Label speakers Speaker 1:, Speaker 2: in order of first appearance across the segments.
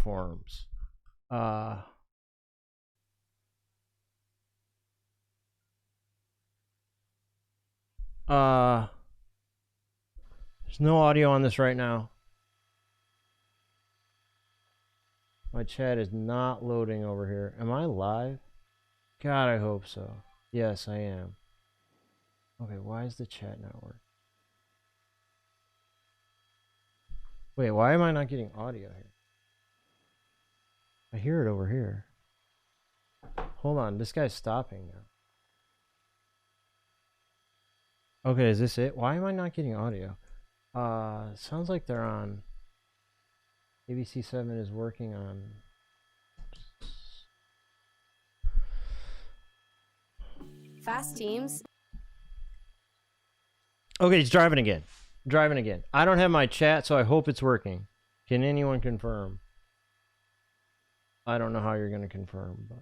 Speaker 1: platforms. There's no audio on this right now. My chat is not loading over here. Am I live? God, I hope so. Yes, I am. Okay, why is the chat not working? Wait, why am I not getting audio here? I hear it over here. Hold on, this guy's stopping now. Okay, is this it? Why am I not getting audio? Sounds like they're on. ABC7 is working on.
Speaker 2: Fast teams.
Speaker 1: Okay, he's driving again. Driving again. I don't have my chat, so I hope it's working. Can anyone confirm? I don't know how you're going to confirm, but.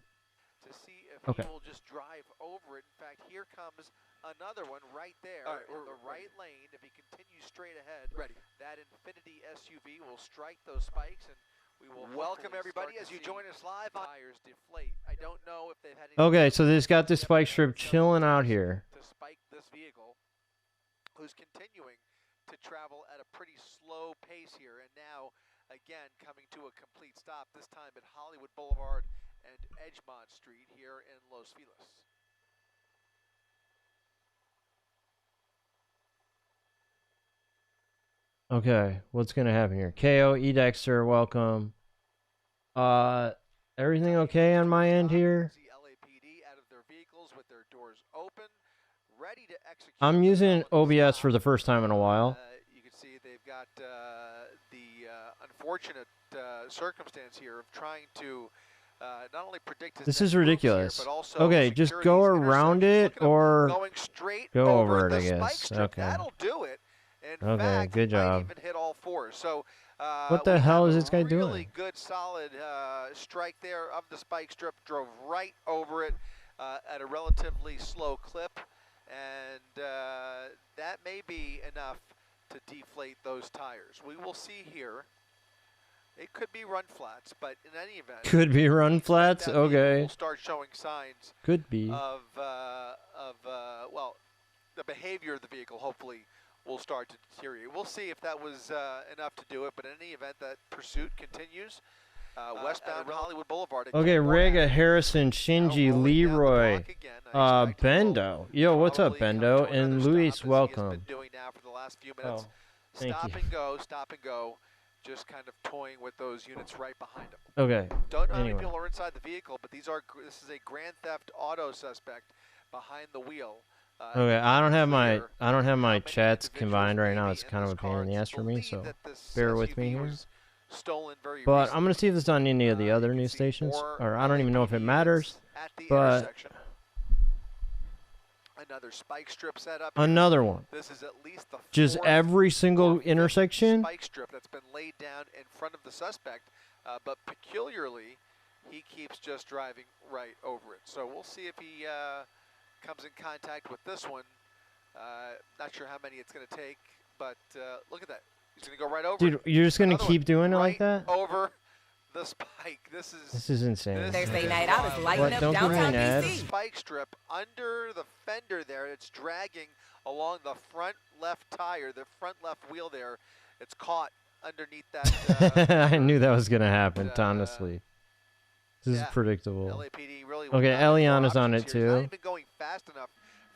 Speaker 3: To see if
Speaker 1: Okay.
Speaker 3: he will just drive over it. In fact, here comes another one right there in the right lane. If he continues straight ahead, that Infiniti SUV will strike those spikes, and we will welcome everybody as you join us live on Tires Deflate. I don't know if they've had any
Speaker 1: Okay, so they've got this spike strip chilling out here.
Speaker 3: to spike this vehicle, who's continuing to travel at a pretty slow pace here, and now again coming to a complete stop, this time at Hollywood Boulevard and Edgemont Street here in Los Feliz.
Speaker 1: Okay, what's gonna happen here? KO, E Dexter, welcome. Everything okay on my end here?
Speaker 3: See LAPD out of their vehicles with their doors open, ready to execute.
Speaker 1: I'm using OBS for the first time in a while.
Speaker 3: You can see they've got the unfortunate circumstance here of trying to not only predict his
Speaker 1: This
Speaker 3: next
Speaker 1: is
Speaker 3: moves
Speaker 1: ridiculous.
Speaker 3: here, but also
Speaker 1: Okay, just
Speaker 3: secure
Speaker 1: go
Speaker 3: these
Speaker 1: around
Speaker 3: intersections.
Speaker 1: it
Speaker 3: Look at him
Speaker 1: or
Speaker 3: going straight
Speaker 1: go over it,
Speaker 3: the
Speaker 1: I
Speaker 3: spike
Speaker 1: guess.
Speaker 3: strip.
Speaker 1: Okay.
Speaker 3: That'll do it. In
Speaker 1: Okay,
Speaker 3: fact,
Speaker 1: good
Speaker 3: he might
Speaker 1: job.
Speaker 3: even hit all fours. So
Speaker 1: What the
Speaker 3: we
Speaker 1: hell
Speaker 3: have
Speaker 1: is
Speaker 3: a
Speaker 1: this guy doing?
Speaker 3: Really good, solid strike there of the spike strip. Drove right over it at a relatively slow clip, and that may be enough to deflate those tires. We will see here. It could be run flats, but in any event,
Speaker 1: Could be run
Speaker 3: we expect
Speaker 1: flats.
Speaker 3: that vehicle
Speaker 1: Okay.
Speaker 3: will start showing signs
Speaker 1: Could be.
Speaker 3: of well, the behavior of the vehicle hopefully will start to deteriorate. We'll see if that was enough to do it, but in any event, that pursuit continues. Westbound Hollywood Boulevard.
Speaker 1: Okay, Rega, Harrison, Shinji, Leroy, Bendo. Yo, what's up, Bendo? And Luis, welcome.
Speaker 3: Doing now for the last few minutes.
Speaker 1: Thank
Speaker 3: Stop
Speaker 1: you.
Speaker 3: and go, stop and go. Just kind of toying with those units right behind him.
Speaker 1: Okay.
Speaker 3: Don't know how many
Speaker 1: Anyway.
Speaker 3: people are inside the vehicle, but this is a Grand Theft Auto suspect behind the wheel.
Speaker 1: Okay, I don't have my
Speaker 3: how many
Speaker 1: chats
Speaker 3: individuals
Speaker 1: combined right
Speaker 3: may
Speaker 1: now.
Speaker 3: be
Speaker 1: It's
Speaker 3: in
Speaker 1: kind of
Speaker 3: this
Speaker 1: a pain
Speaker 3: car.
Speaker 1: in the
Speaker 3: It's
Speaker 1: ass for me, so
Speaker 3: believed that this
Speaker 1: bear with me
Speaker 3: SUV
Speaker 1: here.
Speaker 3: was stolen very
Speaker 1: But I'm
Speaker 3: recently.
Speaker 1: gonna see if it's on any of the other
Speaker 3: You can
Speaker 1: news
Speaker 3: see
Speaker 1: stations,
Speaker 3: more
Speaker 1: or I don't even know if it
Speaker 3: LAPD
Speaker 1: matters.
Speaker 3: at the
Speaker 1: but-
Speaker 3: intersection. Another spike strip set up.
Speaker 1: Another one.
Speaker 3: This is at least the
Speaker 1: Just
Speaker 3: fourth
Speaker 1: every
Speaker 3: or
Speaker 1: single
Speaker 3: fifth
Speaker 1: intersection.
Speaker 3: spike strip that's been laid down in front of the suspect, but peculiarly, he keeps just driving right over it. So we'll see if he comes in contact with this one. Not sure how many it's going to take, but look at that. He's going to go right over
Speaker 1: Dude,
Speaker 3: it.
Speaker 1: you're just gonna
Speaker 3: Another
Speaker 1: keep
Speaker 3: one
Speaker 1: doing it
Speaker 3: right
Speaker 1: like that?
Speaker 3: over the spike. This is
Speaker 1: insane.
Speaker 3: this
Speaker 2: Thursday
Speaker 3: is
Speaker 2: night out is
Speaker 3: wild.
Speaker 2: lighting
Speaker 1: What,
Speaker 2: up
Speaker 1: don't give me
Speaker 2: downtown
Speaker 1: an ad?
Speaker 2: DC.
Speaker 3: Spike strip under the fender there. It's dragging along the front left tire, the front left wheel there. It's caught underneath that.
Speaker 1: I knew that was gonna happen.
Speaker 3: uh,
Speaker 1: Honestly, this is
Speaker 3: yeah,
Speaker 1: predictable.
Speaker 3: LAPD really
Speaker 1: Okay,
Speaker 3: will not
Speaker 1: Eliana's
Speaker 3: explore
Speaker 1: on it
Speaker 3: options here. He's not
Speaker 1: too.
Speaker 3: even going fast enough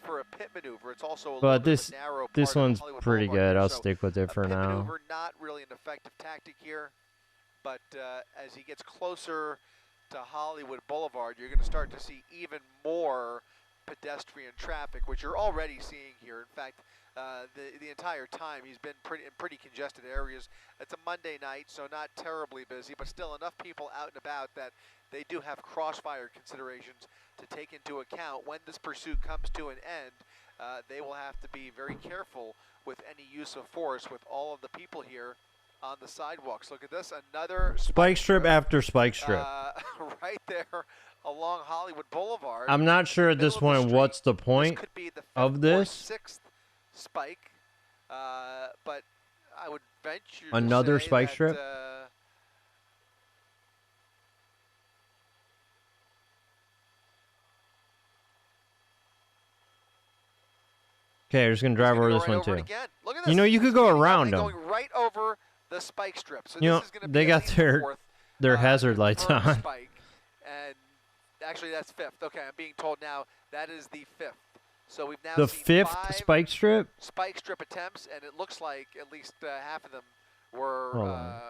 Speaker 3: for a pit maneuver. It's also a little
Speaker 1: But
Speaker 3: bit of
Speaker 1: this
Speaker 3: a narrow
Speaker 1: this
Speaker 3: part of
Speaker 1: one's
Speaker 3: Hollywood
Speaker 1: pretty
Speaker 3: Boulevard
Speaker 1: good.
Speaker 3: here,
Speaker 1: I'll
Speaker 3: so
Speaker 1: stick with it
Speaker 3: a
Speaker 1: for
Speaker 3: pit
Speaker 1: now.
Speaker 3: maneuver, not really an effective tactic here, but as he gets closer to Hollywood Boulevard, you're going to start to see even more pedestrian traffic, which you're already seeing here. In fact, the entire time he's been in pretty congested areas. It's a Monday night, so not terribly busy, but still enough people out and about that they do have crossfire considerations to take into account. When this pursuit comes to an end, they will have to be very careful with any use of force with all of the people here on the sidewalks. Look at this, another
Speaker 1: Spike strip after spike strip.
Speaker 3: right there along Hollywood Boulevard.
Speaker 1: I'm not sure at
Speaker 3: middle
Speaker 1: this
Speaker 3: of the
Speaker 1: point
Speaker 3: street.
Speaker 1: what's the
Speaker 3: This
Speaker 1: point
Speaker 3: could be the fifth
Speaker 1: of
Speaker 3: or
Speaker 1: this.
Speaker 3: sixth spike, but I would venture
Speaker 1: Another
Speaker 3: to say
Speaker 1: spike
Speaker 3: that,
Speaker 1: strip? Okay, we're just gonna drive
Speaker 3: He's
Speaker 1: over
Speaker 3: gonna
Speaker 1: this
Speaker 3: go
Speaker 1: one
Speaker 3: right over
Speaker 1: too.
Speaker 3: it again. Look at
Speaker 1: You
Speaker 3: this.
Speaker 1: know, you could
Speaker 3: He's
Speaker 1: go
Speaker 3: speeding up
Speaker 1: around
Speaker 3: and
Speaker 1: them.
Speaker 3: going right over the spike strip. So
Speaker 1: You know,
Speaker 3: this is going to be
Speaker 1: they
Speaker 3: at
Speaker 1: got
Speaker 3: least
Speaker 1: their-
Speaker 3: the fourth,
Speaker 1: Their hazard lights
Speaker 3: confirmed
Speaker 1: on.
Speaker 3: spike, and actually that's fifth. Okay, I'm being told now that is the fifth. So we've now
Speaker 1: The
Speaker 3: seen
Speaker 1: 5th
Speaker 3: 5
Speaker 1: spike strip.
Speaker 3: spike strip attempts, and it looks like at least half of them were
Speaker 1: Hold on.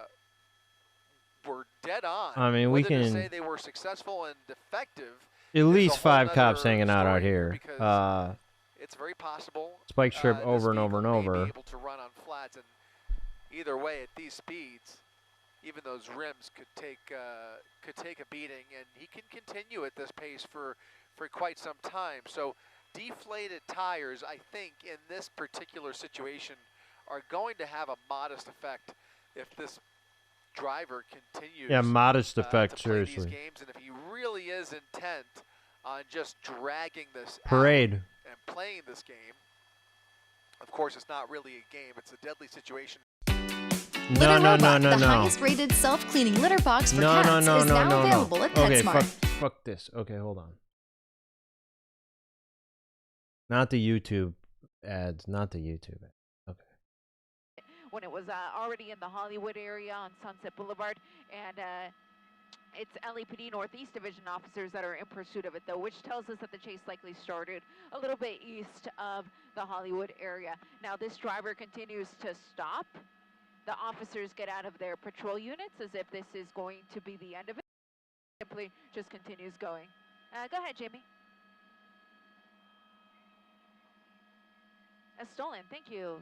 Speaker 3: were dead on.
Speaker 1: I mean, we
Speaker 3: Whether to
Speaker 1: can-
Speaker 3: say they were successful and effective.
Speaker 1: At
Speaker 3: There's
Speaker 1: least
Speaker 3: a whole
Speaker 1: 5 cops
Speaker 3: nother
Speaker 1: hanging out
Speaker 3: story
Speaker 1: here.
Speaker 3: because It's very possible.
Speaker 1: Spike strip
Speaker 3: this
Speaker 1: over and over and
Speaker 3: vehicle may
Speaker 1: over.
Speaker 3: Be able to run on flats, and either way, at these speeds, even those rims could take a beating, and he can continue at this pace for quite some time. So, deflated tires, I think, in this particular situation, are going to have a modest effect if this driver continues.
Speaker 1: Yeah, modest effect.
Speaker 3: to play these
Speaker 1: Seriously.
Speaker 3: games, and if he really is intent on just dragging this out
Speaker 1: Parade.
Speaker 3: and playing this game. Of course, it's not really a game; it's a deadly situation.
Speaker 1: No, no, no,
Speaker 2: Robot,
Speaker 1: no,
Speaker 2: the
Speaker 1: no.
Speaker 2: highest-rated self-cleaning litter box for
Speaker 1: No, no,
Speaker 2: cats,
Speaker 1: no,
Speaker 2: is
Speaker 1: no,
Speaker 2: now
Speaker 1: no,
Speaker 2: available
Speaker 1: no.
Speaker 2: at
Speaker 1: Okay,
Speaker 2: PetSmart.
Speaker 1: fuck this. Okay, hold on. Not the YouTube ads. Not the YouTube ads. Okay.
Speaker 4: When it was already in the Hollywood area on Sunset Boulevard, and it's LAPD Northeast Division officers that are in pursuit of it, though, which tells us that the chase likely started a little bit east of the Hollywood area. Now, this driver continues to stop. The officers get out of their patrol units as if this is going to be the end of it. Simply just continues going. Go ahead, Jamie. Stolen, thank you.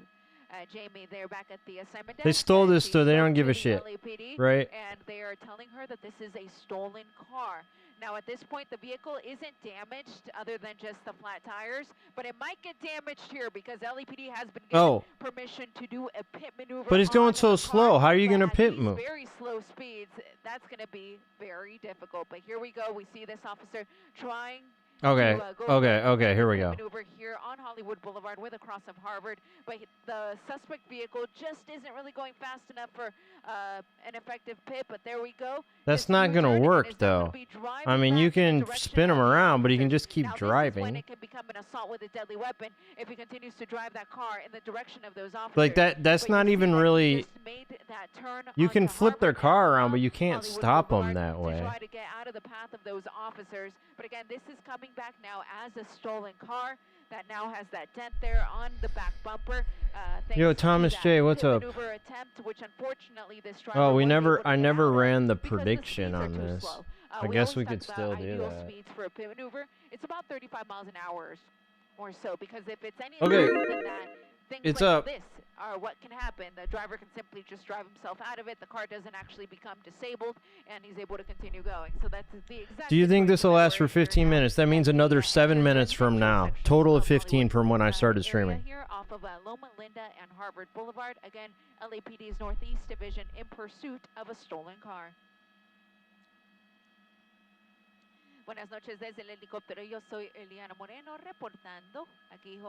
Speaker 4: Jamie, they're back at the assignment desk.
Speaker 1: They stole this,
Speaker 4: She
Speaker 1: so they
Speaker 4: spoke
Speaker 1: don't give
Speaker 4: to
Speaker 1: a
Speaker 4: the
Speaker 1: shit,
Speaker 4: LAPD,
Speaker 1: right?
Speaker 4: And they are telling her that this is a stolen car. Now, at this point, the vehicle isn't damaged other than just the flat tires, but it might get damaged here because LAPD has been given permission to do a pit maneuver.
Speaker 1: But it's going
Speaker 4: on
Speaker 1: so
Speaker 4: the
Speaker 1: slow.
Speaker 4: car,
Speaker 1: How are you
Speaker 4: but
Speaker 1: gonna
Speaker 4: at
Speaker 1: pit
Speaker 4: these
Speaker 1: move?
Speaker 4: very slow speeds, that's going to be very difficult. But here we go. We see this officer trying.
Speaker 1: Okay, okay, here we go.
Speaker 4: Maneuver here on Hollywood Boulevard with across of Harvard, but the suspect vehicle just isn't really going fast enough for an effective pit. But there we go.
Speaker 1: That's
Speaker 4: His
Speaker 1: not gonna
Speaker 4: U-turn
Speaker 1: work
Speaker 4: is now gonna
Speaker 1: though.
Speaker 4: be driving
Speaker 1: I mean, you
Speaker 4: back in the
Speaker 1: can
Speaker 4: direction
Speaker 1: spin him
Speaker 4: of the
Speaker 1: around, but you can
Speaker 4: officers.
Speaker 1: just keep
Speaker 4: Now, this is when
Speaker 1: driving.
Speaker 4: it can become an assault with a deadly weapon if he continues to drive that car in the direction of those officers.
Speaker 1: Like that. That's
Speaker 4: But you
Speaker 1: not
Speaker 4: see
Speaker 1: even
Speaker 4: that he
Speaker 1: really.
Speaker 4: just made that turn
Speaker 1: You can
Speaker 4: onto
Speaker 1: flip their
Speaker 4: Harvard
Speaker 1: car
Speaker 4: and
Speaker 1: around, but
Speaker 4: from
Speaker 1: you can't
Speaker 4: Hollywood
Speaker 1: stop them
Speaker 4: Boulevard
Speaker 1: that
Speaker 4: to
Speaker 1: way.
Speaker 4: try to get out of the path of those officers. But again, this is coming back now as a stolen car that now has that dent there on the back bumper.
Speaker 1: Yo,
Speaker 4: thanks to
Speaker 1: Thomas
Speaker 4: that
Speaker 1: J, what's
Speaker 4: pit
Speaker 1: up?
Speaker 4: maneuver attempt, which unfortunately this driver
Speaker 1: Oh, we
Speaker 4: wasn't
Speaker 1: never.
Speaker 4: able to
Speaker 1: I
Speaker 4: get
Speaker 1: never
Speaker 4: out of
Speaker 1: ran the
Speaker 4: because the
Speaker 1: prediction
Speaker 4: speeds are
Speaker 1: on
Speaker 4: too
Speaker 1: this.
Speaker 4: slow.
Speaker 1: I
Speaker 4: We
Speaker 1: guess
Speaker 4: always
Speaker 1: we
Speaker 4: talk
Speaker 1: could
Speaker 4: about
Speaker 1: still do
Speaker 4: ideal
Speaker 1: that.
Speaker 4: speeds for a pit maneuver. It's about 35 miles an hour or so, because if it's any
Speaker 1: Okay.
Speaker 4: less than that, things
Speaker 1: It's
Speaker 4: like
Speaker 1: up.
Speaker 4: this are what can happen. The driver can simply just drive himself out of it. The car doesn't actually become disabled, and he's able to continue going. So that's the exact.
Speaker 1: Do you think this will
Speaker 4: situation that
Speaker 1: last
Speaker 4: we're
Speaker 1: for
Speaker 4: in here
Speaker 1: 15
Speaker 4: now
Speaker 1: minutes? That
Speaker 4: at
Speaker 1: means
Speaker 4: the,
Speaker 1: another 7 minutes from now.
Speaker 4: intersection
Speaker 1: Total of
Speaker 4: of
Speaker 1: 15
Speaker 4: Hollywood
Speaker 1: from when I started
Speaker 4: area
Speaker 1: streaming.
Speaker 4: Here off of Loma Linda and Harvard Boulevard. Again, LAPD's Northeast Division in pursuit of a stolen car. Buenas noches desde el helicóptero. Yo soy Eliana Moreno reportando aquí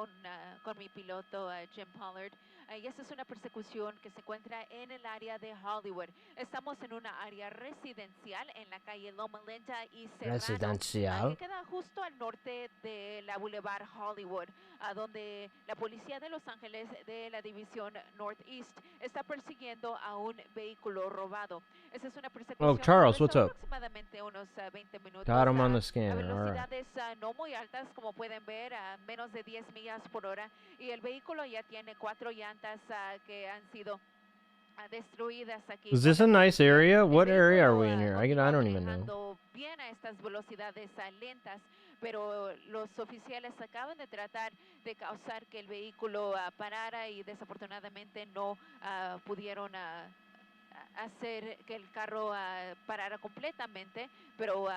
Speaker 4: con mi piloto Jim Pollard. Y esta es una persecución que se encuentra en el área de Hollywood. Estamos en una área residencial en la calle Loma Linda y Serrano,
Speaker 1: Residencial.
Speaker 4: que queda justo al norte de la Boulevard Hollywood, donde la policía de Los Ángeles de la división Northeast está persiguiendo a un vehículo robado. Esta es una persecución.
Speaker 1: Oh, Charles,
Speaker 4: de
Speaker 1: what's up?
Speaker 4: aproximadamente unos 20 minutos.
Speaker 1: Got him on
Speaker 4: a
Speaker 1: the scanner. All right.
Speaker 4: velocidades no muy altas, como pueden ver, a menos de 10 millas por hora. Y el vehículo ya tiene 4 llantas que han sido destruidas aquí.
Speaker 1: Is this a nice area? What
Speaker 4: El
Speaker 1: area are
Speaker 4: vehículo,
Speaker 1: we in here? I
Speaker 4: continúa
Speaker 1: don't even know.
Speaker 4: manejando bien a estas velocidades lentas, pero los oficiales acaban de tratar de causar que el vehículo parara y desafortunadamente no pudieron hacer que el carro parara completamente, pero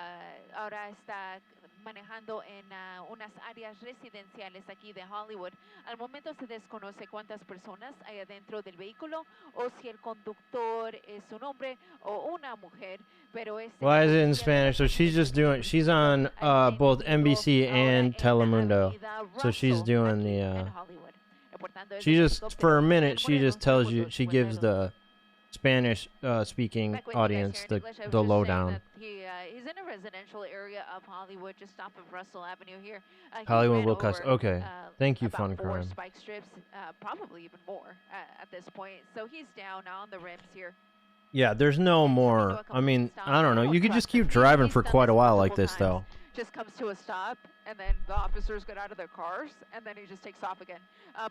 Speaker 4: ahora está manejando en unas áreas residenciales aquí de Hollywood. Al momento se desconoce cuántas personas hay adentro del vehículo o si el conductor es un hombre o una mujer, pero
Speaker 1: Why is it in Spanish? So she's just doing. She's on both NBC and Telemundo. So she's doing the. She just for a minute. She just tells you. She gives the Spanish speaking
Speaker 4: Back with you guys
Speaker 1: audience
Speaker 4: here in
Speaker 1: the
Speaker 4: English. I was
Speaker 1: the
Speaker 4: just saying
Speaker 1: lowdown.
Speaker 4: that he's in a residential area of Hollywood, just off of Russell Avenue here. He
Speaker 1: Hollywood
Speaker 4: ran
Speaker 1: Will Cuss.
Speaker 4: over,
Speaker 1: Okay. Thank you,
Speaker 4: about
Speaker 1: Fun
Speaker 4: 4
Speaker 1: Crime.
Speaker 4: spike strips, probably even more at this point. So he's down on the rims here.
Speaker 1: Yeah, there's no
Speaker 4: And coming to
Speaker 1: more.
Speaker 4: a
Speaker 1: I
Speaker 4: complete
Speaker 1: mean,
Speaker 4: stop.
Speaker 1: I don't know.
Speaker 4: No
Speaker 1: You could
Speaker 4: truck,
Speaker 1: just keep
Speaker 4: 'cause
Speaker 1: driving
Speaker 4: he's
Speaker 1: for
Speaker 4: done
Speaker 1: quite a
Speaker 4: this
Speaker 1: while like
Speaker 4: multiple
Speaker 1: this,
Speaker 4: times.
Speaker 1: though.
Speaker 4: Just comes to a stop, and then the officers get out of their cars, and then he just takes off again.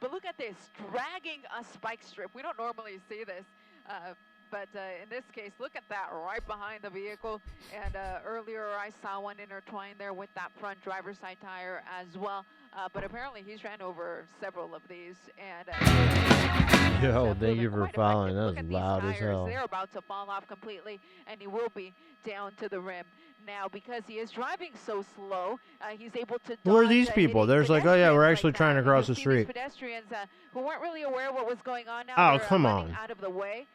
Speaker 4: But look at this, dragging a spike strip. We don't normally see this. But in this case, look at that right behind the vehicle. And earlier I saw one intertwined there with that front driver's side tire as well. But apparently he's ran over several of these. And
Speaker 1: Yo, thank
Speaker 4: proven
Speaker 1: you for
Speaker 4: quite
Speaker 1: following.
Speaker 4: effective.
Speaker 1: That
Speaker 4: Look
Speaker 1: was
Speaker 4: at these
Speaker 1: loud as
Speaker 4: tires.
Speaker 1: hell.
Speaker 4: They're about to fall off completely, and he will be down to the rim. Now, because he is driving so slow, he's able to
Speaker 1: Who are
Speaker 4: dodge,
Speaker 1: these people?
Speaker 4: hitting
Speaker 1: There's like, oh yeah, we're
Speaker 4: pedestrians
Speaker 1: actually
Speaker 4: like
Speaker 1: trying to
Speaker 4: that.
Speaker 1: cross
Speaker 4: You'll
Speaker 1: the
Speaker 4: see these
Speaker 1: street.
Speaker 4: pedestrians who weren't really aware what was going on now.
Speaker 1: Oh,
Speaker 4: they're,
Speaker 1: come
Speaker 4: running
Speaker 1: on.
Speaker 4: out of the way.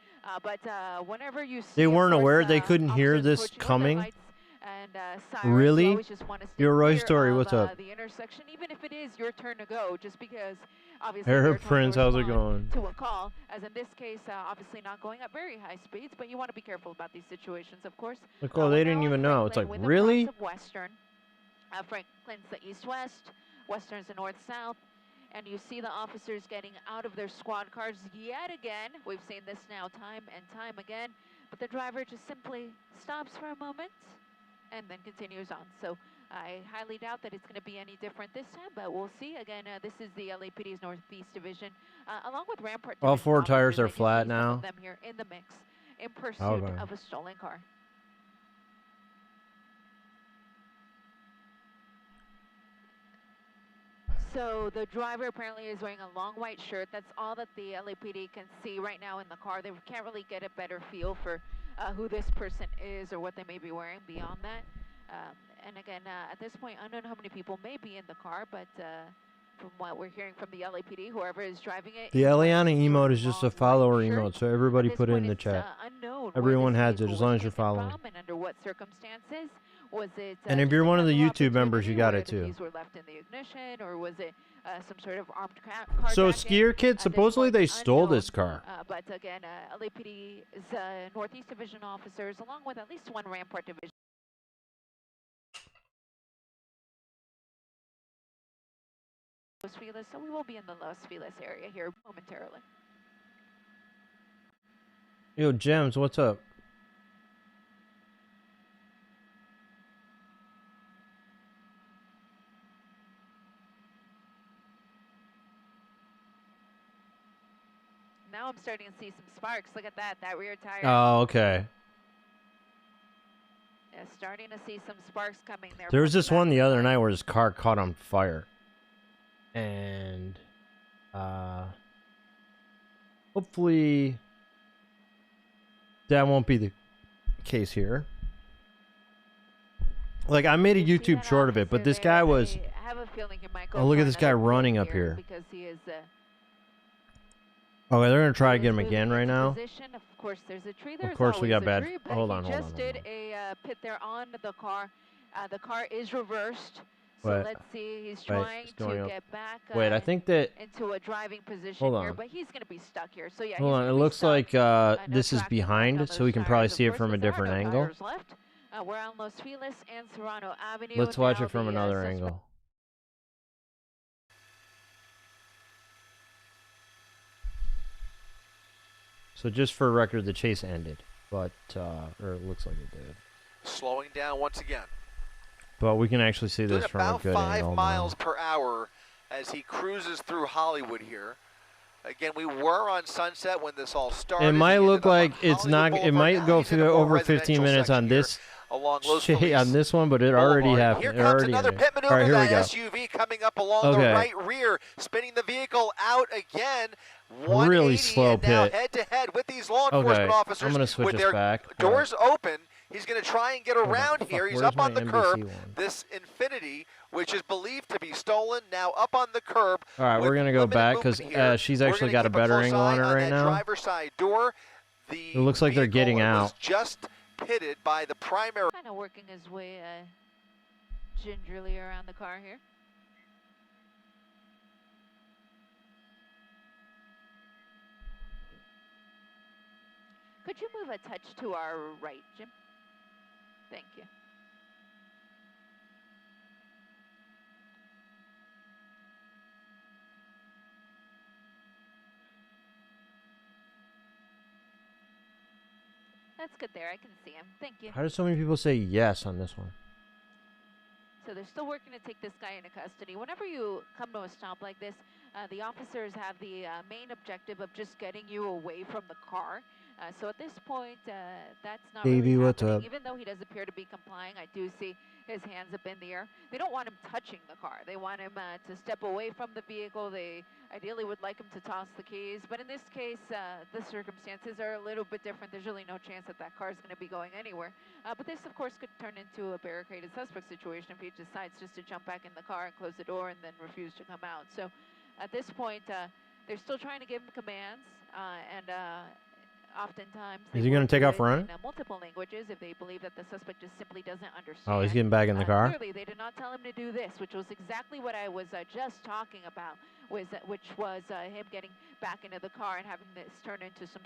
Speaker 4: But whenever you see,
Speaker 1: They
Speaker 4: of
Speaker 1: weren't
Speaker 4: course,
Speaker 1: aware? They couldn't hear
Speaker 4: officers
Speaker 1: this
Speaker 4: approaching with their
Speaker 1: coming?
Speaker 4: lights and sirens,
Speaker 1: Really?
Speaker 4: you always just want to stay
Speaker 1: Yo, Roy
Speaker 4: clear
Speaker 1: Story,
Speaker 4: of,
Speaker 1: what's up?
Speaker 4: the intersection, even if it is your turn to go, just because obviously
Speaker 1: Arab
Speaker 4: they're trying
Speaker 1: Prince,
Speaker 4: to
Speaker 1: how's it
Speaker 4: respond
Speaker 1: going?
Speaker 4: to a call, as in this case, obviously not going at very high speeds, but you want to be careful about these situations, of course.
Speaker 1: Like, oh, they
Speaker 4: We're
Speaker 1: didn't
Speaker 4: now on
Speaker 1: even know. It's like,
Speaker 4: Franklin with
Speaker 1: really?
Speaker 4: across of Western. Franklin's the east-west, Western's the north-south, and you see the officers getting out of their squad cars yet again. We've seen this now time and time again, but the driver just simply stops for a moment and then continues on. So I highly doubt that it's going to be any different this time, but we'll see. Again, this is the LAPD's Northeast Division, along with Rampart
Speaker 1: All
Speaker 4: Division
Speaker 1: 4 tires
Speaker 4: officers.
Speaker 1: are
Speaker 4: I do
Speaker 1: flat
Speaker 4: see some
Speaker 1: now?
Speaker 4: of them here in the mix in pursuit
Speaker 1: Okay.
Speaker 4: of a stolen car. So the driver apparently is wearing a long white shirt. That's all that the LAPD can see right now in the car. They can't really get a better feel for who this person is or what they may be wearing beyond that. And again, at this point, unknown how many people may be in the car, but from what we're hearing from the LAPD, whoever is driving it.
Speaker 1: The Eliana emote is just a
Speaker 4: long
Speaker 1: follower
Speaker 4: white shirt.
Speaker 1: emote, so everybody
Speaker 4: At this
Speaker 1: put it in
Speaker 4: point,
Speaker 1: the
Speaker 4: it's,
Speaker 1: chat.
Speaker 4: Unknown where
Speaker 1: Everyone
Speaker 4: this
Speaker 1: has it,
Speaker 4: vehicle
Speaker 1: as long
Speaker 4: was
Speaker 1: as you're
Speaker 4: taken
Speaker 1: following.
Speaker 4: from and under what circumstances. Was it?
Speaker 1: And if
Speaker 4: just
Speaker 1: you're
Speaker 4: a
Speaker 1: one of the
Speaker 4: casual
Speaker 1: YouTube members, you
Speaker 4: opportunity
Speaker 1: got
Speaker 4: where
Speaker 1: it
Speaker 4: the
Speaker 1: too.
Speaker 4: keys were left in the ignition, or was it some sort of armed
Speaker 1: So
Speaker 4: carjacking?
Speaker 1: Skier Kid,
Speaker 4: At this
Speaker 1: supposedly
Speaker 4: point,
Speaker 1: they stole
Speaker 4: unknown.
Speaker 1: this car.
Speaker 4: But again, LAPD's Northeast Division officers, along with at least one Rampart Division. Los Feliz, so we will be in the Los Feliz area here momentarily.
Speaker 1: Yo, Gems, what's up?
Speaker 4: Now I'm starting to see some sparks. Look at that rear tire.
Speaker 1: Oh, okay.
Speaker 4: Yeah, starting to see some sparks coming there.
Speaker 1: There was
Speaker 4: from
Speaker 1: this
Speaker 4: the
Speaker 1: one
Speaker 4: back.
Speaker 1: the other night where his car caught on fire. And hopefully that won't be the case here. Like, I made a
Speaker 4: You see
Speaker 1: YouTube
Speaker 4: that
Speaker 1: short of it, but
Speaker 4: officer
Speaker 1: this
Speaker 4: there?
Speaker 1: guy was...
Speaker 4: I have a feeling he might go
Speaker 1: Oh, look
Speaker 4: for
Speaker 1: at this guy
Speaker 4: another pit
Speaker 1: running up here.
Speaker 4: because he is.
Speaker 1: Oh, they're gonna try to
Speaker 4: he
Speaker 1: get
Speaker 4: is
Speaker 1: him
Speaker 4: moving
Speaker 1: again right
Speaker 4: into
Speaker 1: now.
Speaker 4: position. Of course, there's a tree. There's
Speaker 1: course, we
Speaker 4: always
Speaker 1: got
Speaker 4: a
Speaker 1: bad-
Speaker 4: tree, but
Speaker 1: hold
Speaker 4: he
Speaker 1: on, hold
Speaker 4: just
Speaker 1: on,
Speaker 4: did
Speaker 1: hold
Speaker 4: a pit there on the car. The car is reversed. So
Speaker 1: Wait,
Speaker 4: let's see. He's
Speaker 1: wait,
Speaker 4: trying
Speaker 1: it's going
Speaker 4: to
Speaker 1: up.
Speaker 4: get back.
Speaker 1: Wait, I think that...
Speaker 4: Into a driving position
Speaker 1: Hold
Speaker 4: here,
Speaker 1: on.
Speaker 4: but he's going to be stuck here. So yeah,
Speaker 1: Hold
Speaker 4: he's
Speaker 1: on,
Speaker 4: gonna
Speaker 1: it
Speaker 4: be
Speaker 1: looks
Speaker 4: stuck.
Speaker 1: like
Speaker 4: No
Speaker 1: this is
Speaker 4: traction left on
Speaker 1: behind,
Speaker 4: those
Speaker 1: so we can
Speaker 4: tires,
Speaker 1: probably
Speaker 4: of
Speaker 1: see it
Speaker 4: course,
Speaker 1: from a
Speaker 4: but there are
Speaker 1: different
Speaker 4: no
Speaker 1: angle.
Speaker 4: tires left. We're on Los Feliz and Serrano Avenue.
Speaker 1: Let's watch
Speaker 4: Now
Speaker 1: it from
Speaker 4: the,
Speaker 1: another
Speaker 4: suspect-
Speaker 1: angle. So just for record, the chase ended, but or it looks like it did.
Speaker 3: Slowing down once again.
Speaker 1: But we can actually see
Speaker 3: Doing
Speaker 1: this from a
Speaker 3: about
Speaker 1: good
Speaker 3: 5
Speaker 1: angle
Speaker 3: miles
Speaker 1: now.
Speaker 3: per hour as he cruises through Hollywood here. Again, we were on Sunset when this all started.
Speaker 1: It might
Speaker 3: He
Speaker 1: look
Speaker 3: ended up on
Speaker 1: like it's
Speaker 3: Hollywood
Speaker 1: not. It
Speaker 3: Boulevard.
Speaker 1: might
Speaker 3: Now
Speaker 1: go
Speaker 3: he's in a more
Speaker 1: over 15
Speaker 3: residential
Speaker 1: minutes on
Speaker 3: section here
Speaker 1: this
Speaker 3: along Los
Speaker 1: shit
Speaker 3: Feliz
Speaker 1: on this one, but it already
Speaker 3: Boulevard.
Speaker 1: happened.
Speaker 3: Here
Speaker 1: It
Speaker 3: comes
Speaker 1: already
Speaker 3: another
Speaker 1: ended.
Speaker 3: pit maneuver.
Speaker 1: All right, here we
Speaker 3: That
Speaker 1: go.
Speaker 3: SUV coming up along the
Speaker 1: Okay.
Speaker 3: right rear, spinning the vehicle out again. 180
Speaker 1: Really slow
Speaker 3: and now
Speaker 1: pit.
Speaker 3: head to head with these law
Speaker 1: Okay,
Speaker 3: enforcement officers
Speaker 1: I'm gonna switch
Speaker 3: with
Speaker 1: this
Speaker 3: their
Speaker 1: back. but-
Speaker 3: doors open. He's going to try and get
Speaker 1: Hold on,
Speaker 3: around
Speaker 1: fuck,
Speaker 3: here. He's
Speaker 1: where's
Speaker 3: up on
Speaker 1: my
Speaker 3: the
Speaker 1: NBC
Speaker 3: curb.
Speaker 1: one?
Speaker 3: This Infinity, which is believed to be stolen, now up on the curb.
Speaker 1: All right, we're
Speaker 3: with
Speaker 1: gonna go
Speaker 3: limited
Speaker 1: back because
Speaker 3: movement here.
Speaker 1: she's
Speaker 3: We're
Speaker 1: actually
Speaker 3: gonna
Speaker 1: got a
Speaker 3: keep
Speaker 1: better
Speaker 3: close
Speaker 1: angle
Speaker 3: eye
Speaker 1: on it right
Speaker 3: that
Speaker 1: now.
Speaker 3: driver's side door. The
Speaker 1: It looks like they're getting
Speaker 3: vehicle was
Speaker 1: out.
Speaker 3: just pitted by the primary.
Speaker 4: Kind of working his way gingerly around the car here. Could you move a touch to our right, Jim? Thank you. That's good there. I can see him. Thank you.
Speaker 1: How do so many people say yes on this one?
Speaker 4: So they're still working to take this guy into custody. Whenever you come to a stop like this, the officers have the main objective of just getting you away from the car. So at this point, that's not
Speaker 1: Davey,
Speaker 4: really
Speaker 1: what's
Speaker 4: happening.
Speaker 1: up?
Speaker 4: Even though he does appear to be complying, I do see his hands up in the air. They don't want him touching the car. They want him to step away from the vehicle. They ideally would like him to toss the keys. But in this case, the circumstances are a little bit different. There's really no chance that that car is going to be going anywhere. But this, of course, could turn into a barricaded suspect situation if he decides just to jump back in the car and close the door and then refuse to come out. So at this point, they're still trying to give him commands, and oftentimes
Speaker 1: Is he gonna take off running?
Speaker 4: in multiple languages if they believe that the suspect just simply doesn't understand.
Speaker 1: Oh, he's getting back in the car?
Speaker 4: Clearly, they did not tell him to do this, which was exactly what I was just talking about, which was him getting back into the car and having this turn into some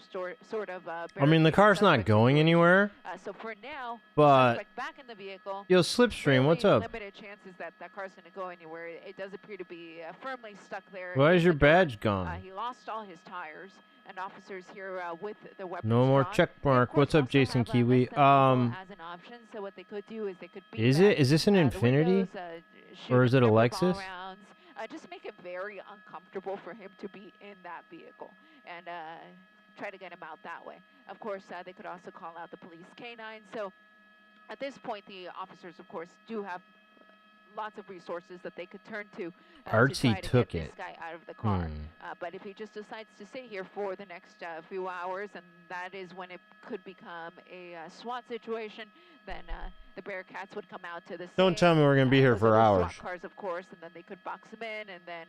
Speaker 4: sort of.
Speaker 1: I mean, the car's not going anywhere.
Speaker 4: So for now,
Speaker 1: But
Speaker 4: suspect back in the vehicle.
Speaker 1: yo, Slipstream, what's
Speaker 4: Fairly
Speaker 1: up?
Speaker 4: Limited chances that that car's going to go anywhere. It does appear to be firmly stuck there.
Speaker 1: Why
Speaker 4: in
Speaker 1: is your
Speaker 4: the door.
Speaker 1: badge gone?
Speaker 4: He lost all his tires, and officers here with the weapons
Speaker 1: No more
Speaker 4: drawn.
Speaker 1: check
Speaker 4: They, of
Speaker 1: mark.
Speaker 4: course,
Speaker 1: What's up,
Speaker 4: also
Speaker 1: Jason
Speaker 4: have,
Speaker 1: Kiwi?
Speaker 4: less than lethal as an option. So what they could do is they could beat
Speaker 1: Is
Speaker 4: back,
Speaker 1: it? Is this an
Speaker 4: the
Speaker 1: Infinity?
Speaker 4: windows, shoot
Speaker 1: Or is it a
Speaker 4: number of
Speaker 1: Lexus?
Speaker 4: ball rounds, just make it very uncomfortable for him to be in that vehicle, and try to get him out that way. Of course, they could also call out the police canine. So at this point, the officers, of course, do have lots of resources that they could turn to
Speaker 1: Artsy
Speaker 4: try to
Speaker 1: took
Speaker 4: get
Speaker 1: it.
Speaker 4: this guy out of the car.
Speaker 1: Hmm.
Speaker 4: But if he just decides to stay here for the next few hours, and that is when it could become a SWAT situation, then the Bearcats would come out to the
Speaker 1: Don't
Speaker 4: scene.
Speaker 1: tell me we're gonna be here
Speaker 4: Those
Speaker 1: for
Speaker 4: other
Speaker 1: hours.
Speaker 4: SWAT cars, of course, and then they could box him in, and then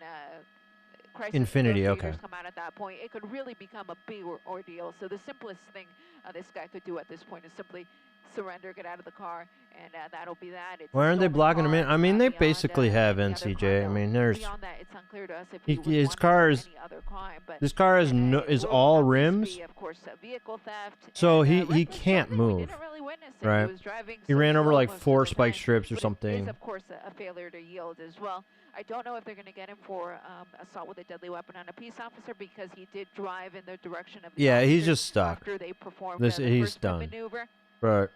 Speaker 4: crisis
Speaker 1: Infinity,
Speaker 4: negotiators
Speaker 1: okay.
Speaker 4: come out at that point. It could really become a big ordeal. So the simplest thing this guy could do at this point is simply surrender, get out of the car, and that'll be that. It's a
Speaker 1: Why aren't they
Speaker 4: stolen
Speaker 1: blocking him in?
Speaker 4: car.
Speaker 1: I mean, they
Speaker 4: Beyond,
Speaker 1: basically have
Speaker 4: any other
Speaker 1: NCJ.
Speaker 4: crime,
Speaker 1: I mean,
Speaker 4: though,
Speaker 1: there's
Speaker 4: beyond that, it's unclear to us if
Speaker 1: He-
Speaker 4: he would
Speaker 1: his
Speaker 4: want
Speaker 1: car
Speaker 4: to
Speaker 1: is-
Speaker 4: any other crime, but
Speaker 1: this car is
Speaker 4: and,
Speaker 1: no,
Speaker 4: it
Speaker 1: is
Speaker 4: will
Speaker 1: all
Speaker 4: not least
Speaker 1: rims,
Speaker 4: be, of course, vehicle theft
Speaker 1: so
Speaker 4: and,
Speaker 1: he
Speaker 4: reckless
Speaker 1: can't
Speaker 4: driving. We
Speaker 1: move.
Speaker 4: didn't really witness it.
Speaker 1: Right.
Speaker 4: He was driving
Speaker 1: He
Speaker 4: so
Speaker 1: ran over
Speaker 4: slow
Speaker 1: like
Speaker 4: most of
Speaker 1: 4
Speaker 4: the
Speaker 1: spike
Speaker 4: time,
Speaker 1: strips or
Speaker 4: but it
Speaker 1: something.
Speaker 4: is, of course, a failure to yield as well. I don't know if they're going to get him for assault with a deadly weapon on a peace officer because he did drive in the direction of the
Speaker 1: Yeah, he's
Speaker 4: officers
Speaker 1: just stuck.
Speaker 4: after they performed
Speaker 1: This-
Speaker 4: the
Speaker 1: he's
Speaker 4: first time
Speaker 1: done.
Speaker 4: maneuver.
Speaker 1: Right.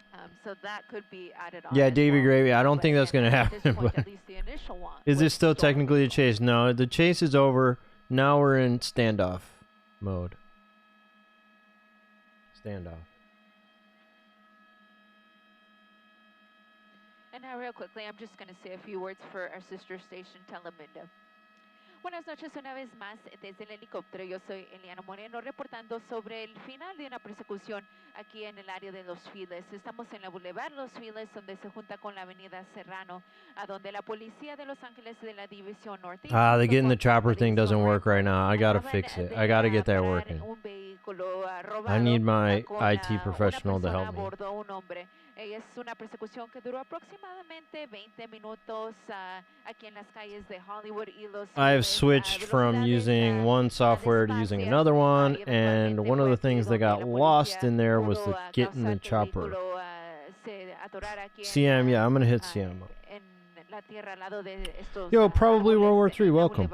Speaker 4: So that could be added on.
Speaker 1: Yeah,
Speaker 4: as
Speaker 1: Davy
Speaker 4: well.
Speaker 1: Gravy. I don't
Speaker 4: But
Speaker 1: think that's
Speaker 4: again,
Speaker 1: gonna
Speaker 4: at this
Speaker 1: happen.
Speaker 4: point,
Speaker 1: But
Speaker 4: at least the initial one
Speaker 1: is
Speaker 4: was
Speaker 1: this still
Speaker 4: stolen
Speaker 1: technically a
Speaker 4: vehicle.
Speaker 1: chase? No, the chase is over. Now we're in standoff mode. Standoff.
Speaker 4: And now, real quickly, I'm just going to say a few words for our sister station, Telemundo. Buenas noches una vez más desde el helicóptero. Yo soy Eliana Moreno reportando sobre el final de una persecución aquí en el área de Los Files. Estamos en la Boulevard Los Files, donde se junta con la Avenida Serrano, a donde la policía de Los Ángeles de la División Norte.
Speaker 1: The getting the chopper thing doesn't work right now. I gotta fix it. I gotta get that working. I need my IT professional to help me.
Speaker 4: Es una persecución que duró aproximadamente 20 minutos aquí en las calles de Hollywood y Los
Speaker 1: I've
Speaker 4: Feliz,
Speaker 1: switched from
Speaker 4: velocidades,
Speaker 1: using one software to using another one, and one of the things that got lost in there was the getting the chopper. CM, yeah, I'm gonna hit CM. Yo, probably World War III, welcome.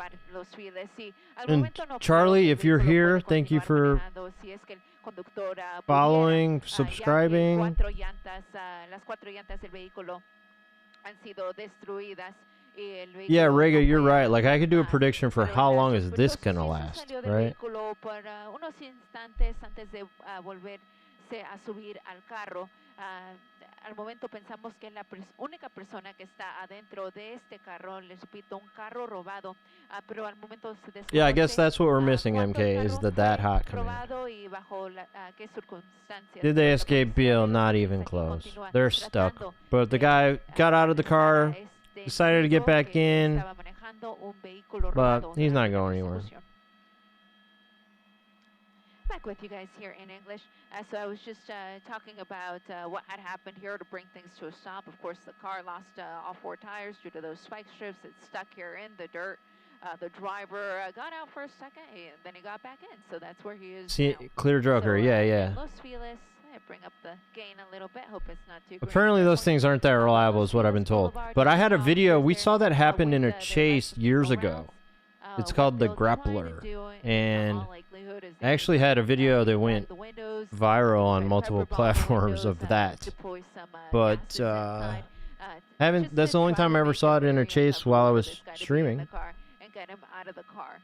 Speaker 1: And Charlie, if you're here, thank you for following, subscribing. Yeah, Rega, you're right. Like, I could do a prediction for how long is this gonna last, right?
Speaker 4: Al momento pensamos que la única persona que está adentro de este carro, les repito, un carro robado, pero al momento se desconoce.
Speaker 1: Yeah, I guess that's what we're missing,
Speaker 4: cuánto
Speaker 1: MK,
Speaker 4: el
Speaker 1: is
Speaker 4: carro
Speaker 1: the that
Speaker 4: fue
Speaker 1: hot command.
Speaker 4: robado y bajo qué circunstancias.
Speaker 1: Did they
Speaker 4: La
Speaker 1: escape
Speaker 4: policía
Speaker 1: Bill?
Speaker 4: de
Speaker 1: Not
Speaker 4: Los
Speaker 1: even
Speaker 4: Ángeles
Speaker 1: close.
Speaker 4: continúa
Speaker 1: They're stuck.
Speaker 4: tratando
Speaker 1: But the
Speaker 4: de,
Speaker 1: guy got out of the car,
Speaker 4: localizar a este
Speaker 1: decided to get
Speaker 4: individuo
Speaker 1: back
Speaker 4: que
Speaker 1: in,
Speaker 4: estaba manejando un vehículo
Speaker 1: but
Speaker 4: robado
Speaker 1: he's not
Speaker 4: durante la
Speaker 1: going anywhere.
Speaker 4: persecución. Back with you guys here in English. So I was just talking about what had happened here to bring things to a stop. Of course, the car lost all 4 tires due to those spike strips. It's stuck here in the dirt. The driver got out for a second, and then he got back in, so that's where he is
Speaker 1: See,
Speaker 4: now.
Speaker 1: clear Joker.
Speaker 4: So,
Speaker 1: Yeah,
Speaker 4: in
Speaker 1: yeah.
Speaker 4: Los Feliz, bring up the gain a little bit. Hope it's not too green
Speaker 1: Apparently
Speaker 4: there
Speaker 1: those
Speaker 4: for you.
Speaker 1: things aren't that reliable
Speaker 4: Los
Speaker 1: is what I've been
Speaker 4: Feliz
Speaker 1: told.
Speaker 4: Boulevard,
Speaker 1: But I had a
Speaker 4: officers
Speaker 1: video, we
Speaker 4: there,
Speaker 1: saw that happen
Speaker 4: with
Speaker 1: in a
Speaker 4: their
Speaker 1: chase
Speaker 4: Mexican
Speaker 1: years
Speaker 4: rounds.
Speaker 1: ago. It's
Speaker 4: What
Speaker 1: called the
Speaker 4: they'll try to
Speaker 1: Grappler.
Speaker 4: do in
Speaker 1: And
Speaker 4: all likelihood is
Speaker 1: I
Speaker 4: they
Speaker 1: actually had a video that
Speaker 4: fog
Speaker 1: went
Speaker 4: the windows,
Speaker 1: viral on
Speaker 4: try to
Speaker 1: multiple
Speaker 4: pepper bomb the
Speaker 1: platforms
Speaker 4: windows,
Speaker 1: of that.
Speaker 4: deploy some
Speaker 1: But
Speaker 4: gases inside,
Speaker 1: haven't, that's
Speaker 4: just
Speaker 1: the
Speaker 4: to
Speaker 1: only
Speaker 4: try
Speaker 1: time
Speaker 4: to
Speaker 1: I ever
Speaker 4: make
Speaker 1: saw it in a
Speaker 4: very
Speaker 1: chase
Speaker 4: uncomfortable
Speaker 1: while I
Speaker 4: for
Speaker 1: was
Speaker 4: this guy to be in
Speaker 1: streaming.
Speaker 4: the car and get him out of the car.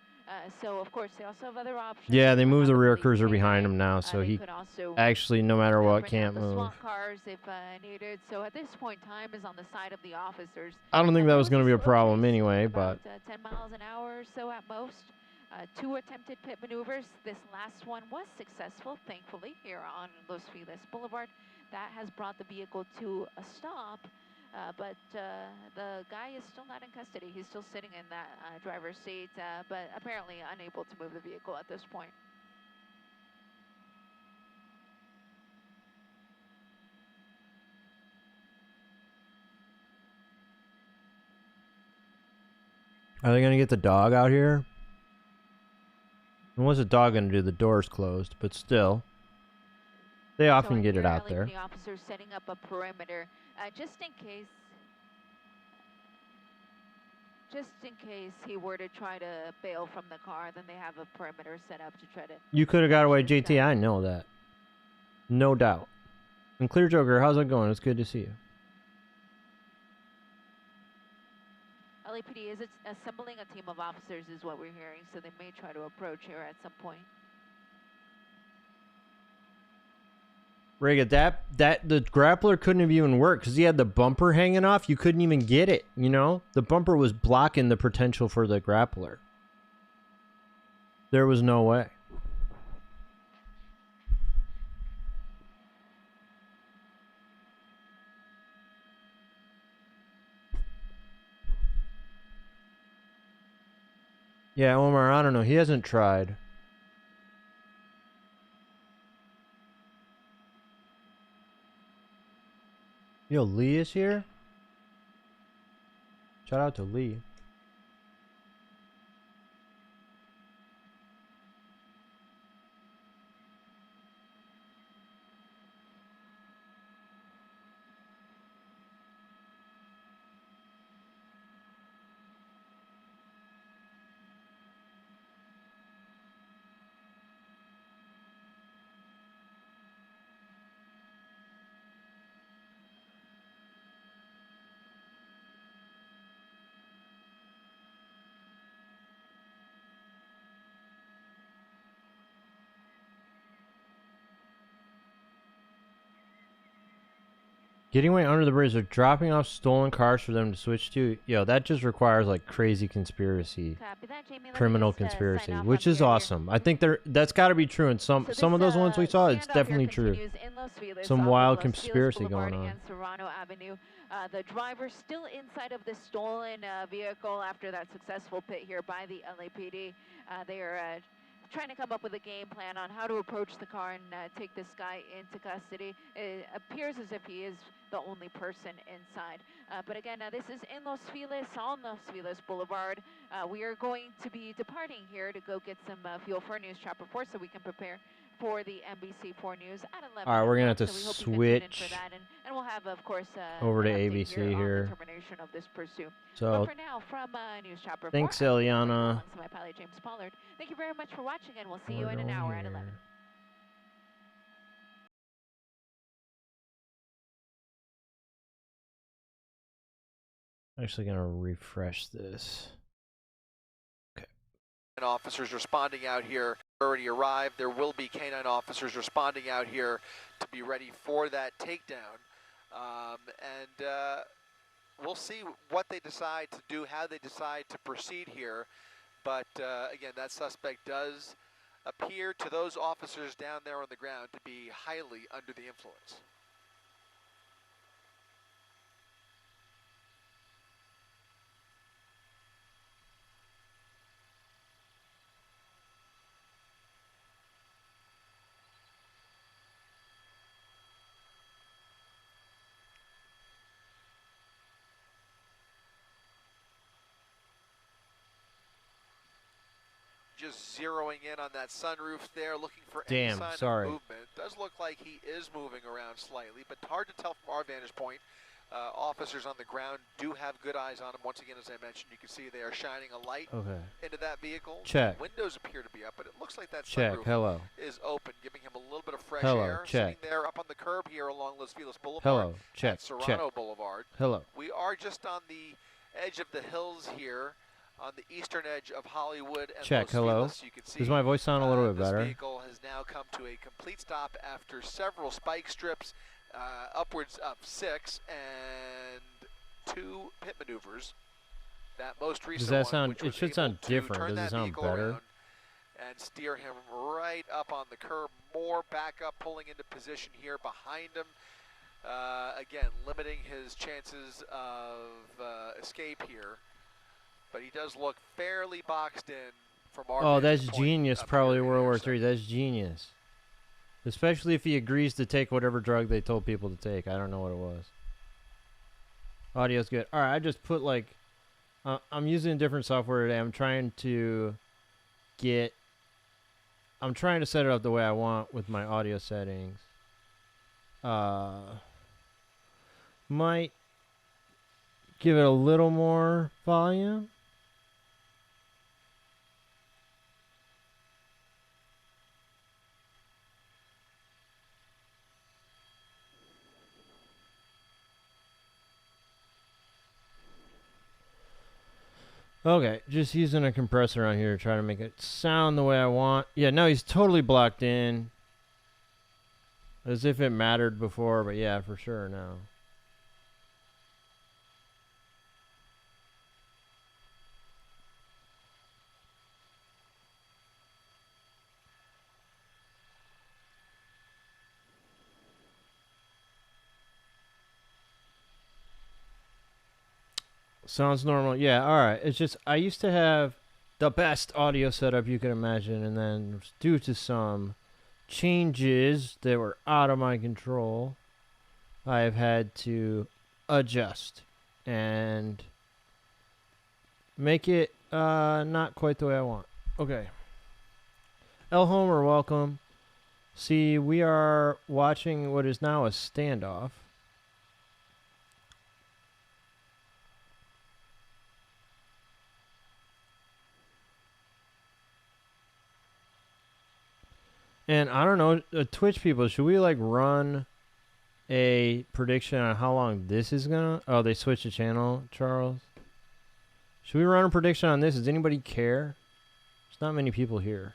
Speaker 4: So of course they also have other options.
Speaker 1: Yeah, they moved the rear
Speaker 4: police
Speaker 1: cruiser
Speaker 4: take
Speaker 1: behind
Speaker 4: him.
Speaker 1: him now, so
Speaker 4: They
Speaker 1: he
Speaker 4: could also
Speaker 1: actually, no matter what,
Speaker 4: bring out
Speaker 1: can't
Speaker 4: the
Speaker 1: move.
Speaker 4: SWAT cars if needed. So at this point, time is on the side of the officers.
Speaker 1: I don't think that
Speaker 4: There
Speaker 1: was going to be a
Speaker 4: slow
Speaker 1: problem
Speaker 4: chase,
Speaker 1: anyway,
Speaker 4: about,
Speaker 1: but
Speaker 4: 10 miles an hour or so at most. 2 attempted pit maneuvers. This last one was successful, thankfully, here on Los Feliz Boulevard. That has brought the vehicle to a stop, but the guy is still not in custody. He's still sitting in that driver's seat, but apparently unable to move the vehicle at this point.
Speaker 1: are they going to get the dog out here? And what's the dog going to do? The door's closed, but still. They often
Speaker 4: So
Speaker 1: get it
Speaker 4: here,
Speaker 1: out there.
Speaker 4: LAPD officers setting up a perimeter, just in case he were to try to bail from the car, then they have a perimeter set up to try to...
Speaker 1: You could have got away,
Speaker 4: This
Speaker 1: JT.
Speaker 4: guy.
Speaker 1: I know that. No doubt. And Clear Joker, how's it going? It's good to see you.
Speaker 4: LAPD is assembling a team of officers is what we're hearing, so they may try to approach here at some point.
Speaker 1: Rega, the grappler couldn't have even worked because he had the bumper hanging off. You couldn't even get it, you know? The bumper was blocking the potential for the grappler. There was no way. Yeah, Omar, I don't know. He hasn't tried. Yo, Lee is here? Shout out to Lee. Getting away under the bridge or dropping off stolen cars for them to switch to, yo, that just requires like crazy conspiracy,
Speaker 4: Copy that, Jamie. Let me
Speaker 1: criminal
Speaker 4: just, sign
Speaker 1: conspiracy,
Speaker 4: off
Speaker 1: which
Speaker 4: on
Speaker 1: is
Speaker 4: here.
Speaker 1: awesome. I think that's got to be true. And some
Speaker 4: So
Speaker 1: of
Speaker 4: this,
Speaker 1: those ones we saw, it's
Speaker 4: standoff here
Speaker 1: definitely true.
Speaker 4: continues in Los Feliz,
Speaker 1: Some
Speaker 4: off of
Speaker 1: wild
Speaker 4: Los Feliz
Speaker 1: conspiracy
Speaker 4: Boulevard
Speaker 1: going on.
Speaker 4: and Serrano Avenue. The driver still inside of the stolen vehicle after that successful pit here by the LAPD. They are trying to come up with a game plan on how to approach the car and take this guy into custody. It appears as if he is the only person inside. But again, this is in Los Feliz, on Los Feliz Boulevard. We are going to be departing here to go get some fuel for News Chopper 4 so we can prepare for the NBC4 News at 11.
Speaker 1: All right, we're gonna have to
Speaker 4: so we hope you can tune in
Speaker 1: switch
Speaker 4: for that, and we'll have, of course,
Speaker 1: over to
Speaker 4: an update
Speaker 1: ABC
Speaker 4: on
Speaker 1: here.
Speaker 4: the termination of this pursuit.
Speaker 1: So
Speaker 4: But for now, from News Chopper 4,
Speaker 1: thanks,
Speaker 4: I'm
Speaker 1: Eliana.
Speaker 4: alongside my pilot James Pollard. Thank you very much for watching, and we'll see you
Speaker 1: We're
Speaker 4: in an
Speaker 1: going
Speaker 4: hour at
Speaker 1: here.
Speaker 4: 11.
Speaker 1: Actually gonna refresh this.
Speaker 3: And officers responding out here already arrived. There will be canine officers responding out here to be ready for that takedown. We'll see what they decide to do, how they decide to proceed here. But again, that suspect does appear to those officers down there on the ground to be highly under the influence. just zeroing in on that sunroof there, looking for
Speaker 1: Damn,
Speaker 3: any sign
Speaker 1: sorry.
Speaker 3: of movement. Does look like he is moving around slightly, but hard to tell from our vantage point. Officers on the ground do have good eyes on him. Once again, as I mentioned, you can see they are shining a light
Speaker 1: Okay.
Speaker 3: into that vehicle.
Speaker 1: Check.
Speaker 3: Windows appear to be up, but it looks like that
Speaker 1: Check.
Speaker 3: sunroof
Speaker 1: Hello.
Speaker 3: is open, giving him a little bit of fresh
Speaker 1: Hello,
Speaker 3: air.
Speaker 1: check.
Speaker 3: Sitting there up on the curb here along Los Feliz Boulevard
Speaker 1: Hello. Check.
Speaker 3: at Serrano
Speaker 1: Check.
Speaker 3: Boulevard.
Speaker 1: Hello.
Speaker 3: We are just on the edge of the hills here, on the eastern edge of Hollywood and
Speaker 1: Check.
Speaker 3: Los
Speaker 1: Hello.
Speaker 3: Feliz. You can see
Speaker 1: Does my voice sound a little bit
Speaker 3: this
Speaker 1: better?
Speaker 3: vehicle has now come to a complete stop after several spike strips, upwards of 6, and 2 pit maneuvers. That most recent
Speaker 1: that
Speaker 3: one,
Speaker 1: sound-
Speaker 3: which
Speaker 1: it
Speaker 3: was
Speaker 1: should
Speaker 3: able
Speaker 1: sound
Speaker 3: to
Speaker 1: different.
Speaker 3: turn
Speaker 1: Does it
Speaker 3: that
Speaker 1: sound
Speaker 3: vehicle
Speaker 1: better?
Speaker 3: around and steer him right up on the curb, more back up, pulling into position here behind him. Again, limiting his chances of escape here. But he does look fairly boxed in from our
Speaker 1: Oh,
Speaker 3: vantage
Speaker 1: that's
Speaker 3: point
Speaker 1: genius.
Speaker 3: up
Speaker 1: Probably
Speaker 3: here in
Speaker 1: World War
Speaker 3: intersection.
Speaker 1: III. That's genius. Especially if he agrees to take whatever drug they told people to take. I don't know what it was. Audio's good. All right, I just put like, I'm using different software today. I'm trying to set it up the way I want with my audio settings. Might give it a little more volume. Okay, just using a compressor on here to try to make it sound the way I want. Yeah, no, he's totally blocked in. As if it mattered before, but yeah, for sure now. Sounds normal. Yeah, alright. It's just, I used to have the best audio setup you could imagine, and then due to some changes that were out of my control, I have had to adjust and make it not quite the way I want. Okay. El Homer, welcome. See, we are watching what is now a standoff. And I don't know, Twitch people, should we like run a prediction on how long this is gonna? Oh, they switched the channel, Charles. Should we run a prediction on this? Does anybody care? There's not many people here.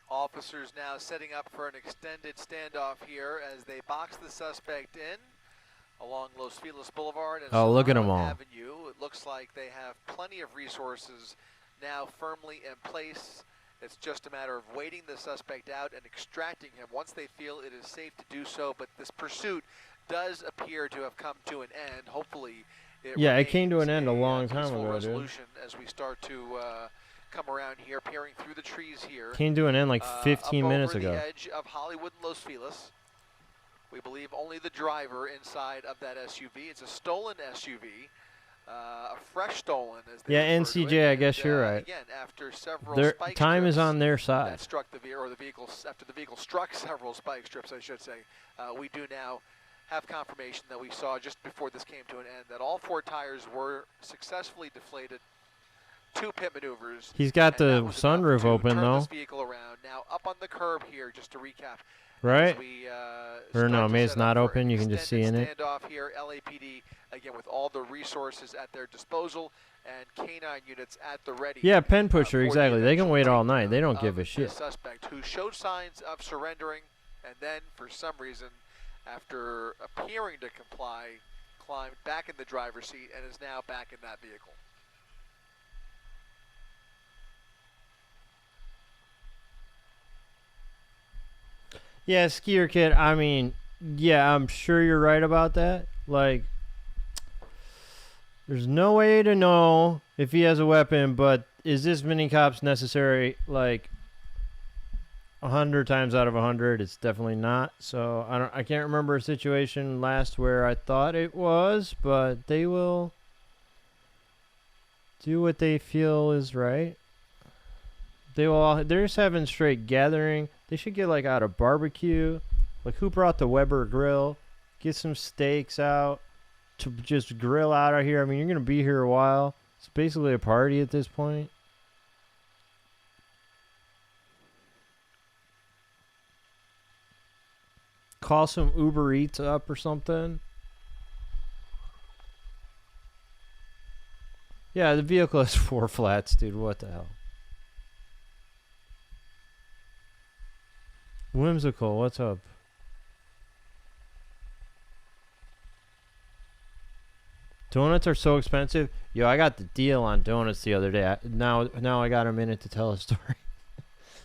Speaker 3: Officers now setting up for an extended standoff here as they box the suspect in along Los Feliz Boulevard and
Speaker 1: Oh, look at 'em
Speaker 3: Serrano
Speaker 1: all.
Speaker 3: Avenue. It looks like they have plenty of resources now firmly in place. It's just a matter of waiting the suspect out and extracting him once they feel it is safe to do so. But this pursuit does appear to have come to an end. Hopefully,
Speaker 1: Yeah, it came to an end a
Speaker 3: remains
Speaker 1: long time
Speaker 3: peaceful
Speaker 1: ago, dude.
Speaker 3: resolution as we start to come around here, peering through the trees here.
Speaker 1: Came to an end like 15
Speaker 3: up
Speaker 1: minutes
Speaker 3: over
Speaker 1: ago.
Speaker 3: the edge of Hollywood and Los Feliz. We believe only the driver inside of that SUV. It's a stolen SUV, a fresh stolen. As they
Speaker 1: Yeah,
Speaker 3: refer to it.
Speaker 1: NCJ, I guess
Speaker 3: And,
Speaker 1: you're right.
Speaker 3: Again, after several
Speaker 1: Their
Speaker 3: spike
Speaker 1: time is
Speaker 3: strips
Speaker 1: on their
Speaker 3: that
Speaker 1: side.
Speaker 3: struck the vehicle, or the vehicle, after the vehicle struck several spike strips, I should say. We do now have confirmation that we saw just before this came to an end that all 4 tires were successfully deflated. 2 pit maneuvers.
Speaker 1: He's got
Speaker 3: and that
Speaker 1: the
Speaker 3: was enough
Speaker 1: sunroof
Speaker 3: to
Speaker 1: open
Speaker 3: turn
Speaker 1: though,
Speaker 3: This vehicle around. Now up on the curb here, just to recap.
Speaker 1: right?
Speaker 3: As we,
Speaker 1: Or no,
Speaker 3: start to
Speaker 1: maybe it's
Speaker 3: set
Speaker 1: not
Speaker 3: up for
Speaker 1: open.
Speaker 3: an
Speaker 1: You can just see in
Speaker 3: extended
Speaker 1: it.
Speaker 3: Standoff here, LAPD again with all the resources at their disposal and canine units at the ready.
Speaker 1: Yeah, pen pusher,
Speaker 3: for the
Speaker 1: exactly. They can
Speaker 3: eventual
Speaker 1: wait all night.
Speaker 3: takedown
Speaker 1: They don't give a
Speaker 3: of
Speaker 1: shit.
Speaker 3: The suspect who showed signs of surrendering and then, for some reason, after appearing to comply, climbed back in the driver's seat and is now back in that vehicle.
Speaker 1: Yeah, Skier Kid, I mean, yeah, I'm sure you're right about that. Like, there's no way to know if he has a weapon, but is this mini cops necessary? Like 100 times out of 100, it's definitely not. So I can't remember a situation last where I thought it was, but they will do what they feel is right. They're just having straight gathering. They should get like out a barbecue. Like, who brought the Weber grill? Get some steaks out to just grill out here. I mean, you're gonna be here a while. It's basically a party at this point. Call some Uber Eats up or something. Yeah, the vehicle has 4 flats, dude. What the hell? Whimsical, what's up? Donuts are so expensive. Yo, I got the deal on donuts the other day. Now I got a minute to tell a story.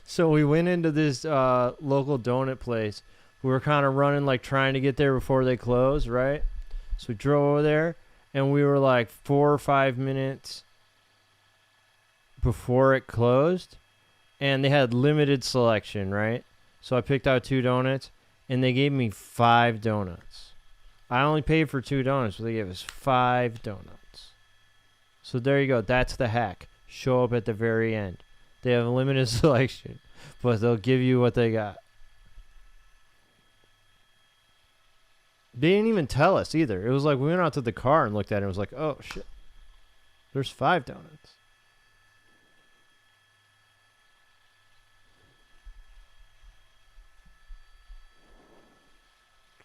Speaker 1: So we went into this local donut place. We were kind of running, like, trying to get there before they close, right? So we drove over there, and we were like 4 or 5 minutes before it closed, and they had limited selection, right? So I picked out 2 donuts, and they gave me 5 donuts. I only paid for 2 donuts, but they gave us 5 donuts. So there you go. That's the hack. Show up at the very end. They have a limited selection, but they'll give you what they got. They didn't even tell us either. It was like we went out to the car and looked at it and was like, oh, shit. There's 5 donuts.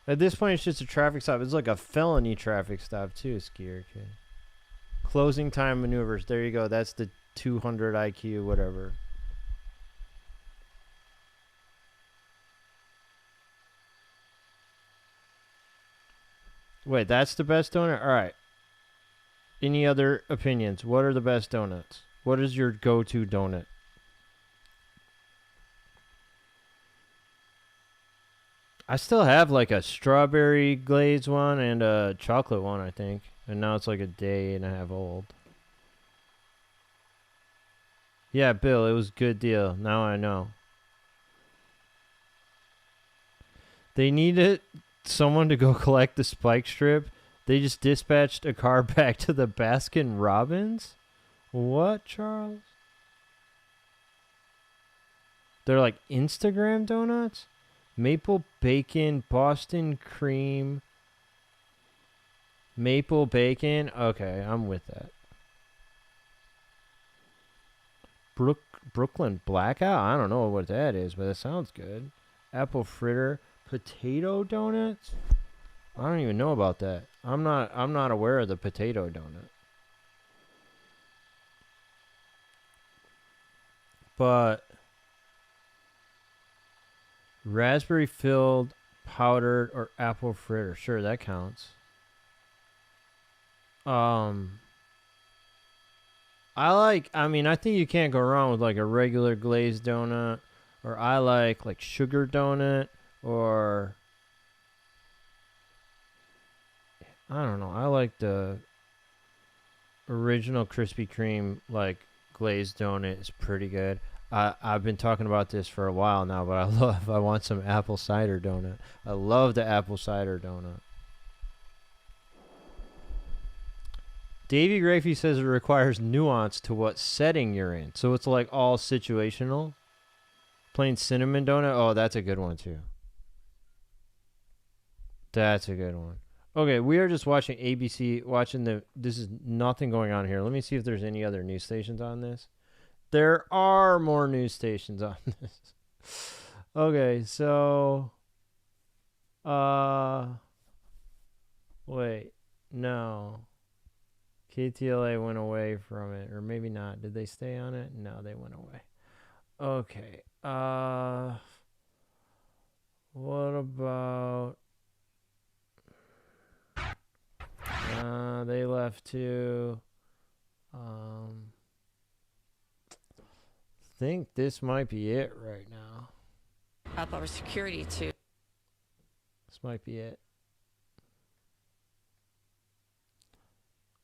Speaker 1: At this point, it's just a traffic stop. It's like a felony traffic stop, too, Skier Kid. Closing time maneuvers. There you go. That's the 200 IQ, whatever. Wait, that's the best donut? All right. Any other opinions? What are the best donuts? What is your go-to donut? I still have like a strawberry glazed one and a chocolate one, I think. And now it's like a day and a half old. Yeah, Bill, it was a good deal. Now I know. They needed someone to go collect the spike strip. They just dispatched a car back to the Baskin Robbins? What, Charles? They're like Instagram donuts? Maple bacon, Boston cream, maple bacon. Okay, I'm with that. Brooklyn Blackout? I don't know what that is, but it sounds good. Apple fritter, potato donuts? I don't even know about that. I'm not aware of the potato donut. But raspberry filled, powdered, or apple fritter. Sure, that counts. I think you can't go wrong with like a regular glazed donut, or I like sugar donut, or I don't know. I like the original Krispy Kreme like glazed donut. It's pretty good. I've been talking about this for a while now, but I want some apple cider donut. I love the apple cider donut. Davey Grafey says it requires nuance to what setting you're in. So it's like all situational. Plain cinnamon donut. Oh, that's a good one too. That's a good one. Okay, we are just watching ABC, this is nothing going on here. Let me see if there's any other news stations on this. There are more news stations on this. Okay, so wait, no. KTLA went away from it, or maybe not. Did they stay on it? No, they went away. Okay. What about they left too. Think this might be it right now.
Speaker 5: Up our security too.
Speaker 1: This might be it.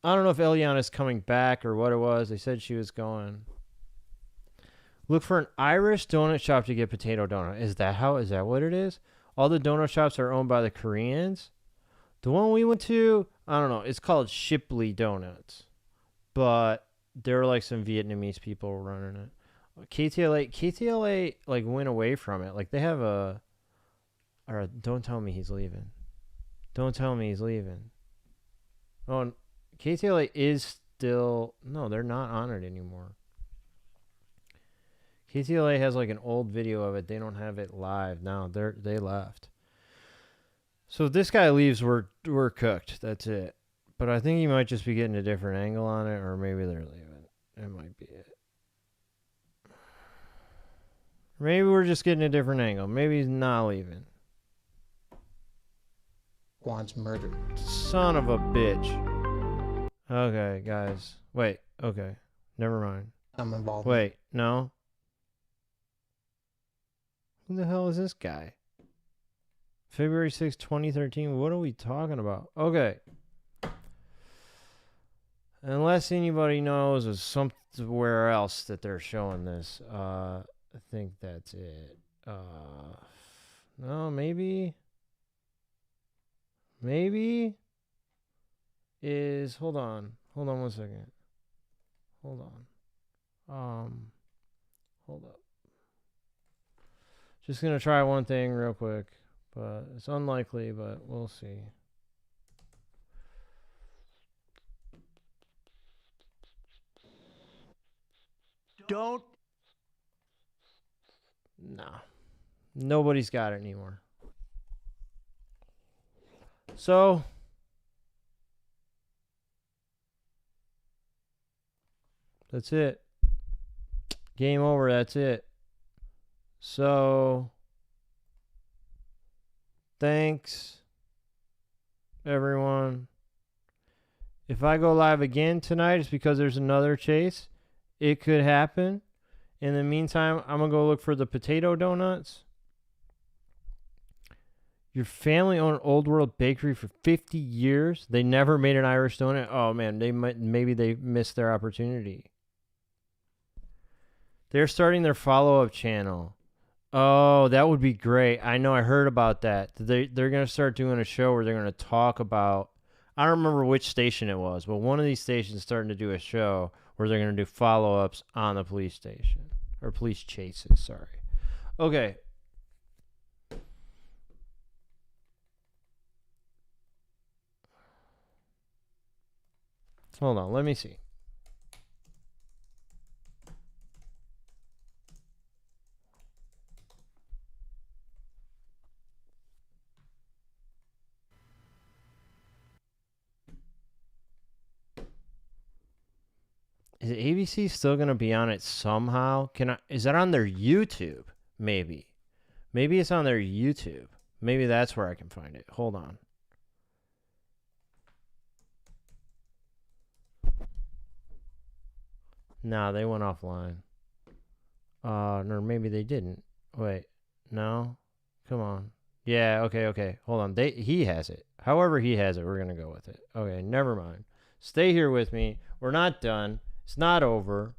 Speaker 1: I don't know if Eliana's coming back or what it was. They said she was going. Look for an Irish donut shop to get potato donut. Is that what it is? All the donut shops are owned by the Koreans. The one we went to, I don't know. It's called Shipley Donuts, but there were like some Vietnamese people running it. KTLA like went away from it. Like they have a. Or don't tell me he's leaving. Don't tell me he's leaving. Oh, and KTLA is still no. They're not on it anymore. KTLA has like an old video of it. They don't have it live now. They left. So if this guy leaves, we're cooked. That's it. But I think he might just be getting a different angle on it, or maybe they're leaving. That might be it. Maybe we're just getting a different angle. Maybe he's not leaving.
Speaker 6: Wants murdered.
Speaker 1: Son of a bitch. Okay, guys. Wait. Okay. Never mind.
Speaker 6: I'm involved.
Speaker 1: Wait. No. Who the hell is this guy? February 6, 2013. What are we talking about? Okay. Unless anybody knows of somewhere else that they're showing this, I think that's it. No, maybe is hold on one second. Hold up. Just gonna try one thing real quick, but it's unlikely, but we'll see.
Speaker 7: Don't.
Speaker 1: No. Nobody's got it anymore. So that's it. Game over. That's it. So thanks, everyone. If I go live again tonight, it's because there's another chase. It could happen. In the meantime, I'm going to go look for the potato donuts. Your family owned Old World Bakery for 50 years. They never made an Irish donut. Oh, man, maybe they missed their opportunity. They're starting their follow-up channel. Oh, that would be great. I know, I heard about that. They're going to start doing a show where they're going to talk about, I don't remember which station it was, but one of these stations is starting to do a show where they're going to do follow-ups on the police station. Or police chases, sorry. Okay. Hold on, let me see. Is ABC still going to be on it somehow? Is that on their YouTube? Maybe it's on their YouTube. Maybe that's where I can find it. Hold on. Nah, they went offline. No, maybe they didn't. Wait, no? Come on. Yeah, okay. Hold on. He has it. However he has it, we're going to go with it. Okay, never mind. Stay here with me. We're not done. It's not over.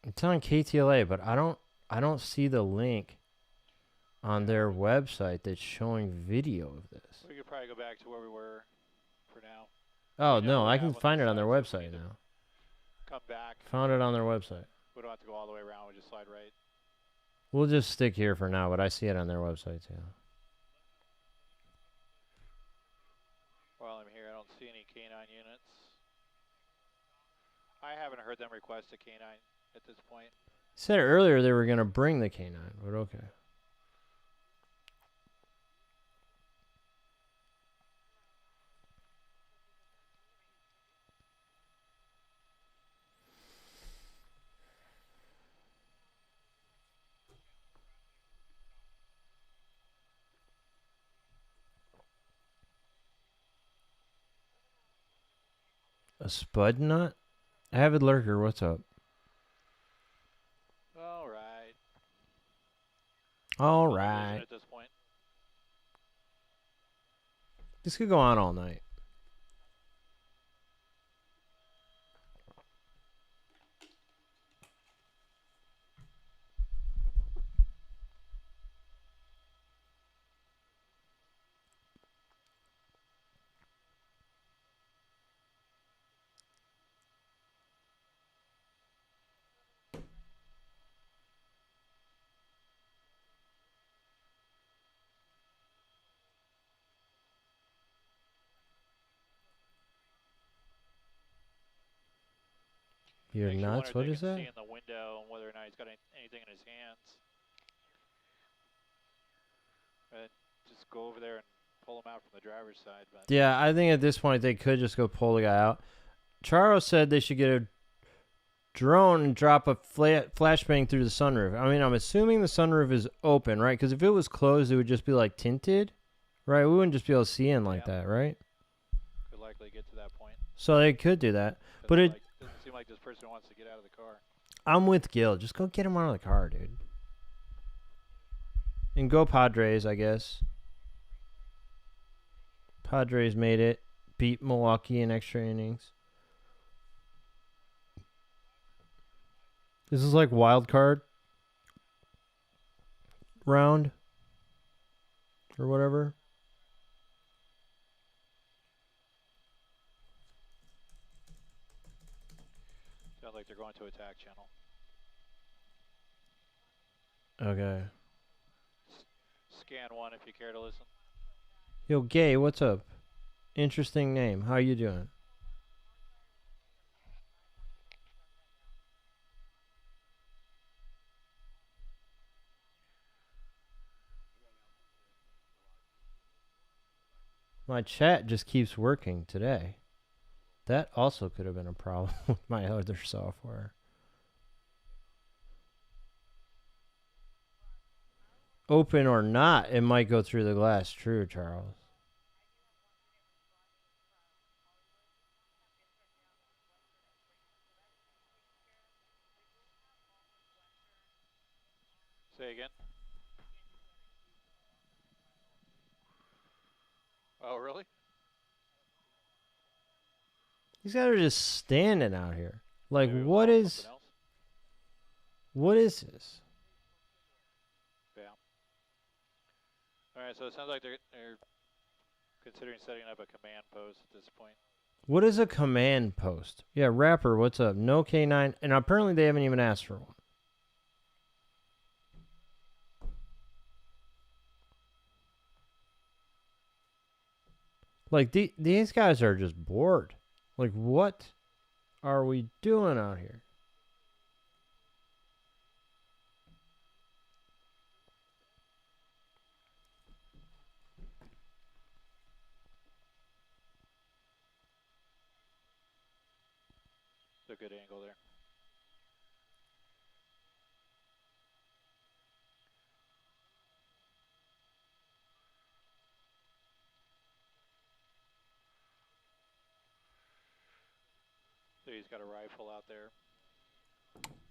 Speaker 1: It's on KTLA, but I don't see the link on their website that's showing video of this.
Speaker 7: We could probably go back to where we were for now.
Speaker 1: Oh,
Speaker 7: We know
Speaker 1: no,
Speaker 7: we
Speaker 1: I
Speaker 7: have
Speaker 1: can
Speaker 7: on the
Speaker 1: find it on their
Speaker 7: side, so we
Speaker 1: website
Speaker 7: need to
Speaker 1: now.
Speaker 7: Come back.
Speaker 1: Found it on their website.
Speaker 7: We don't have to go all the way around. We just slide right.
Speaker 1: We'll just stick here for now, but I see it on their website too.
Speaker 7: While I'm here, I don't see any canine units. I haven't heard them request a canine at this point.
Speaker 1: Said earlier they were going to bring the K9, but okay. A spud nut? Avid lurker, what's up?
Speaker 7: All right.
Speaker 1: All
Speaker 7: Double vision
Speaker 1: right.
Speaker 7: At this point.
Speaker 1: This could go on all night. You're
Speaker 7: Makes you
Speaker 1: nuts?
Speaker 7: wonder
Speaker 1: What
Speaker 7: if
Speaker 1: is
Speaker 7: they can
Speaker 1: that?
Speaker 7: see in the window and whether or not he's got anything in his hands. And just go over there and pull him out from the driver's side. But
Speaker 1: Yeah, I think at this point they could just go pull the guy out. Charo said they should get a drone and drop a flashbang through the sunroof. I mean, I'm assuming the sunroof is open, right? Because if it was closed, it would just be like tinted, right? We wouldn't just be able to see in like
Speaker 7: Yeah.
Speaker 1: that, right?
Speaker 7: could likely get to that point.
Speaker 1: So they could do that. But
Speaker 7: Doesn't
Speaker 1: it,
Speaker 7: doesn't seem like this person wants to get out of the car.
Speaker 1: I'm with Gil. Just go get him out of the car, dude. And go Padres, I guess. Padres made it. Beat Milwaukee in extra innings. This is like wild card round or whatever.
Speaker 7: Sounds like they're going to attack channel.
Speaker 1: Okay.
Speaker 7: Scan 1 if you care to listen.
Speaker 1: Yo, Gay, what's up? Interesting name. How you doing? My chat just keeps working today. That also could have been a problem with my other software. Open or not, it might go through the glass. True, Charles.
Speaker 7: Say again. Oh, really?
Speaker 1: These guys are just standing out here. Like,
Speaker 7: Maybe it was
Speaker 1: what
Speaker 7: all
Speaker 1: is
Speaker 7: something else?
Speaker 1: this?
Speaker 7: Yeah. All right, so it sounds like they're considering setting up a command post at this point.
Speaker 1: What is a command post? Yeah, Rapper, what's up? No K9, and apparently they haven't even asked for one. Like, these guys are just bored. Like, what are we doing out here?
Speaker 7: It's a good angle there. So he's got a rifle out there.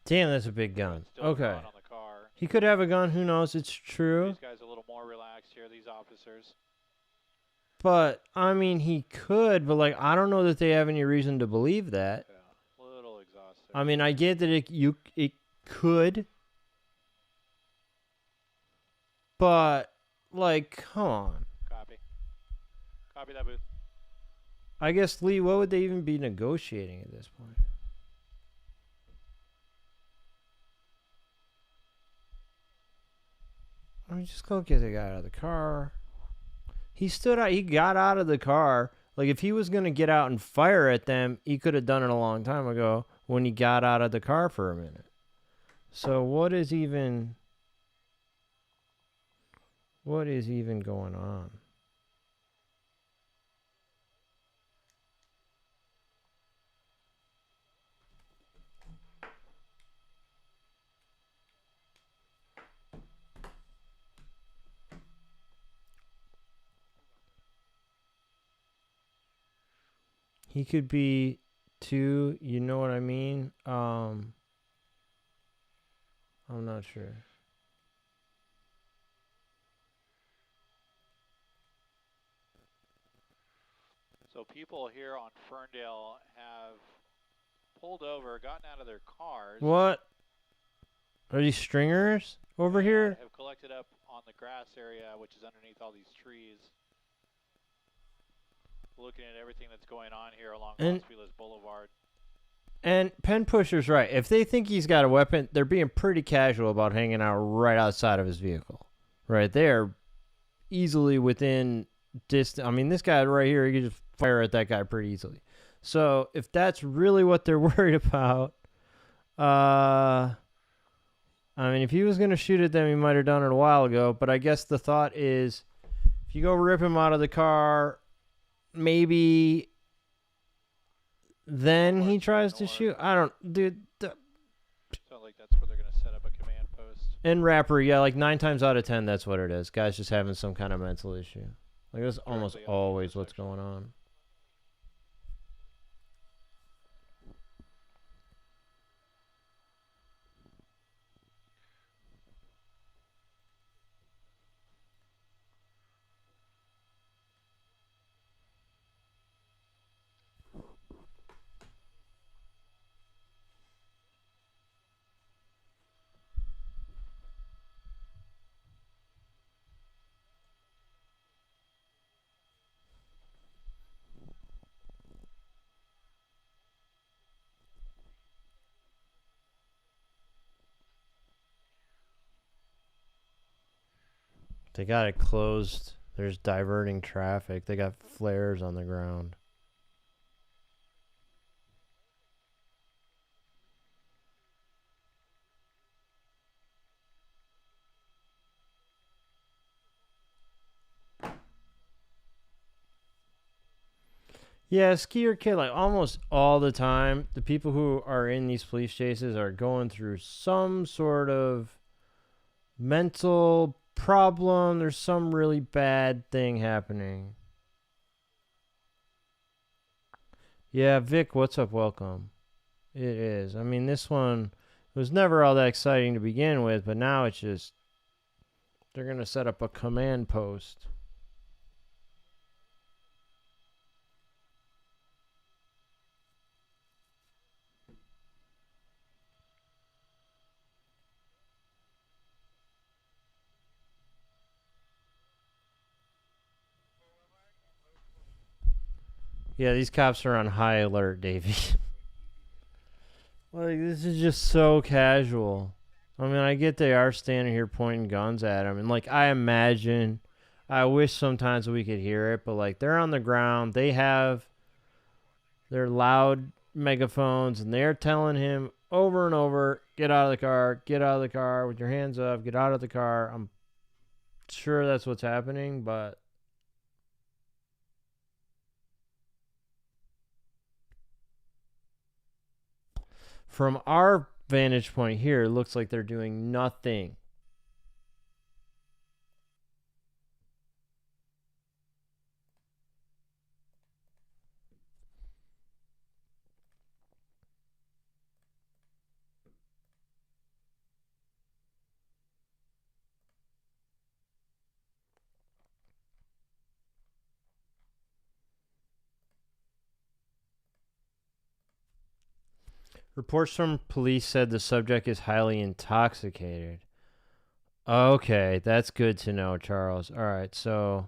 Speaker 1: Damn, that's a big gun.
Speaker 7: Still
Speaker 1: Okay.
Speaker 7: drawn on the car.
Speaker 1: He could have a gun. Who knows? It's true.
Speaker 7: These guys are a little more relaxed here, these officers.
Speaker 1: But, I mean, he could, but, like, I don't know that they have any reason to believe that.
Speaker 7: Yeah, a little exhausted.
Speaker 1: I mean, I get that it could. But, like, come on.
Speaker 7: Copy. Copy that, booth.
Speaker 1: I guess, Lee, what would they even be negotiating at this point? I mean, just go get the guy out of the car. He stood out. He got out of the car. Like, if he was going to get out and fire at them, he could have done it a long time ago when he got out of the car for a minute. So what is even going on? He could be too. You know what I mean? I'm not sure.
Speaker 7: So people here on Ferndale have pulled over, gotten out of their cars.
Speaker 1: What? Are these stringers over
Speaker 7: and
Speaker 1: here?
Speaker 7: Have collected up on the grass area, which is underneath all these trees. Looking at everything that's going on here along Los Feliz Boulevard.
Speaker 1: And Pen Pusher's right. If they think he's got a weapon, they're being pretty casual about hanging out right outside of his vehicle. Right there, easily within distance. I mean, this guy right here, he could just fire at that guy pretty easily. So if that's really what they're worried about, I mean, if he was going to shoot at them, he might have done it a while ago. But I guess the thought is, if you go rip him out of the car, maybe then he tries to shoot. I don't, dude.
Speaker 7: Sounds like that's where they're going to set up a command post.
Speaker 1: And rapper, yeah, like 9 times out of 10, that's what it is. Guys just having some kind of mental issue. Like that's almost always what's going on. They got it closed. There's diverting traffic. They got flares on the ground. Yeah, skier kid, like almost all the time, the people who are in these police chases are going through some sort of mental problem. There's some really bad thing happening. Yeah, Vic, what's up? Welcome. It is. I mean, this one was never all that exciting to begin with, but now it's just, they're going to set up a command post. Yeah, these cops are on high alert, Davey. Like, this is just so casual. I mean, I get they are standing here pointing guns at him. And, like, I imagine, I wish sometimes we could hear it, but, like, they're on the ground. They have their loud megaphones, and they're telling him over and over, get out of the car with your hands up, get out of the car. I'm sure that's what's happening, but from our vantage point here, it looks like they're doing nothing. Reports from police said the subject is highly intoxicated. Okay, that's good to know, Charles. All right, so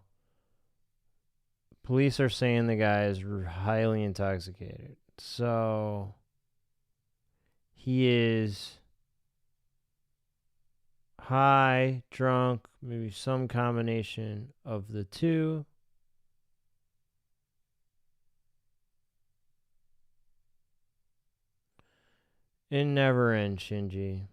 Speaker 1: police are saying the guy is highly intoxicated. So he is high, drunk, maybe some combination of the two. It never ends, Shinji.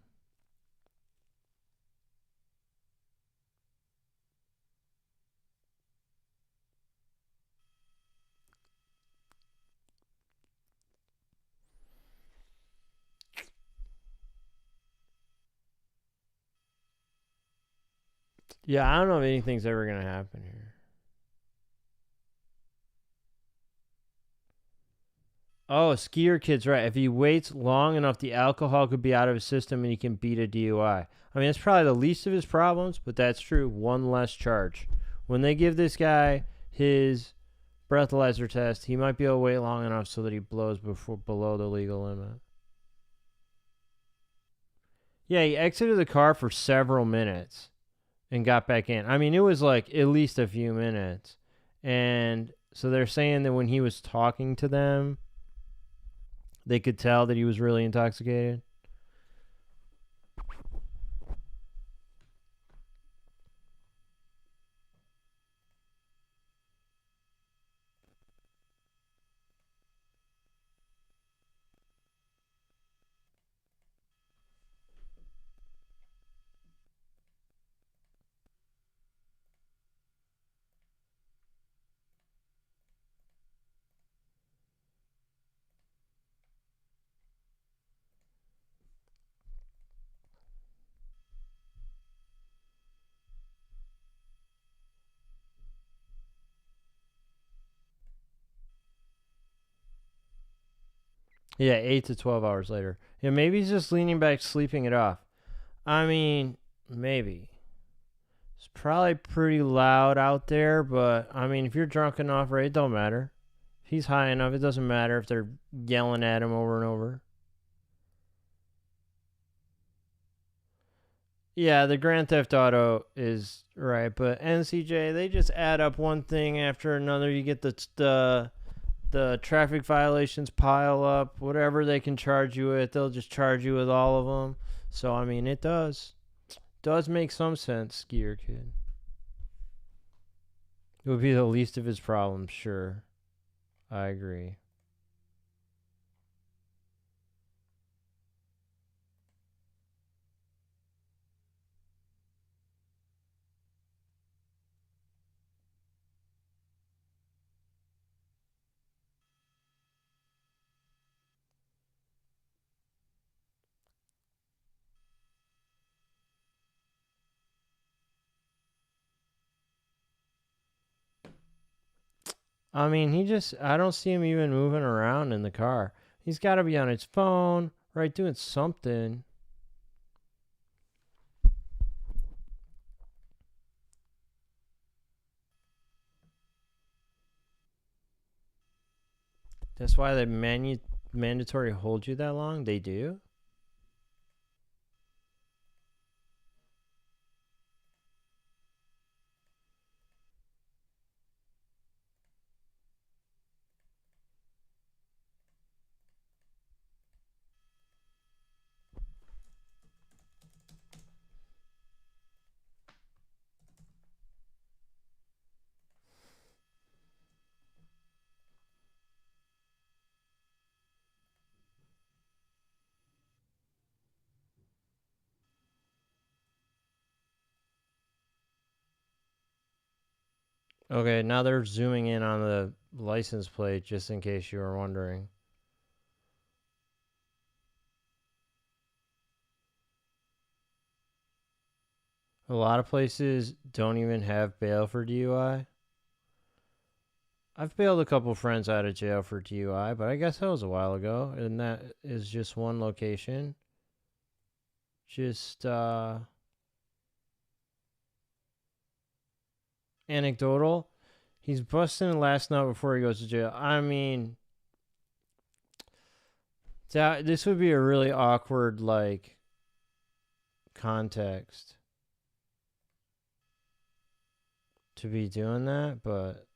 Speaker 1: Yeah, I don't know if anything's ever going to happen here. Oh, skier kid's right. If he waits long enough, the alcohol could be out of his system and he can beat a DUI. I mean, it's probably the least of his problems, but that's true. One less charge. When they give this guy his breathalyzer test, he might be able to wait long enough so that he blows below the legal limit. Yeah, he exited the car for several minutes and got back in. I mean, it was like at least a few minutes. And so they're saying that when he was talking to them, they could tell that he was really intoxicated. Yeah, 8 to 12 hours later. Yeah, maybe he's just leaning back, sleeping it off. I mean, maybe. It's probably pretty loud out there, but I mean, if you're drunk enough, right, it don't matter. If he's high enough, it doesn't matter if they're yelling at him over and over. Yeah, the Grand Theft Auto is right, but NCJ, they just add up one thing after another. You get the traffic violations pile up, whatever they can charge you with, they'll just charge you with all of them. So I mean, it does make some sense, skier kid. It would be the least of his problems, sure. I agree. I mean, I don't see him even moving around in the car. He's got to be on his phone, right, doing something. That's why they mandatory hold you that long? They do? Okay, now they're zooming in on the license plate just in case you were wondering. A lot of places don't even have bail for DUI. I've bailed a couple friends out of jail for DUI, but I guess that was a while ago, and that is just one location. Just anecdotal. He's busting last night before he goes to jail. I mean, this would be a really awkward, like, context to be doing that, but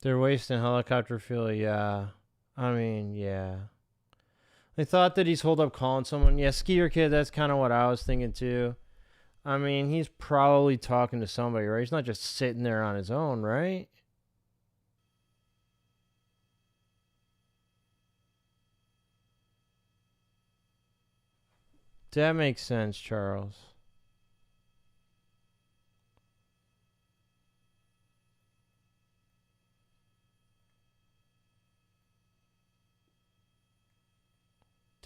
Speaker 1: they're wasting helicopter fuel. Yeah, I mean, yeah. I thought that he's hold up calling someone. Yeah, Skeeter Kid, that's kind of what I was thinking too. I mean, he's probably talking to somebody, right? He's not just sitting there on his own, right? That makes sense, Charles.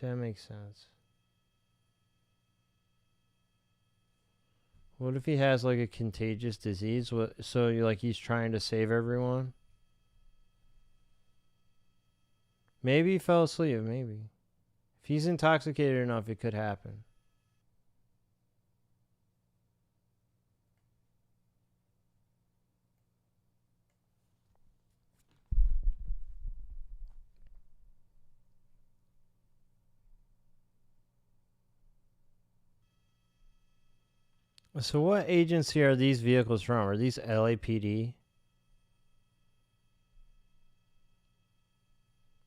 Speaker 1: That makes sense. What if he has like a contagious disease? So like he's trying to save everyone? Maybe he fell asleep, maybe. If he's intoxicated enough, it could happen. So what agency are these vehicles from? Are these LAPD?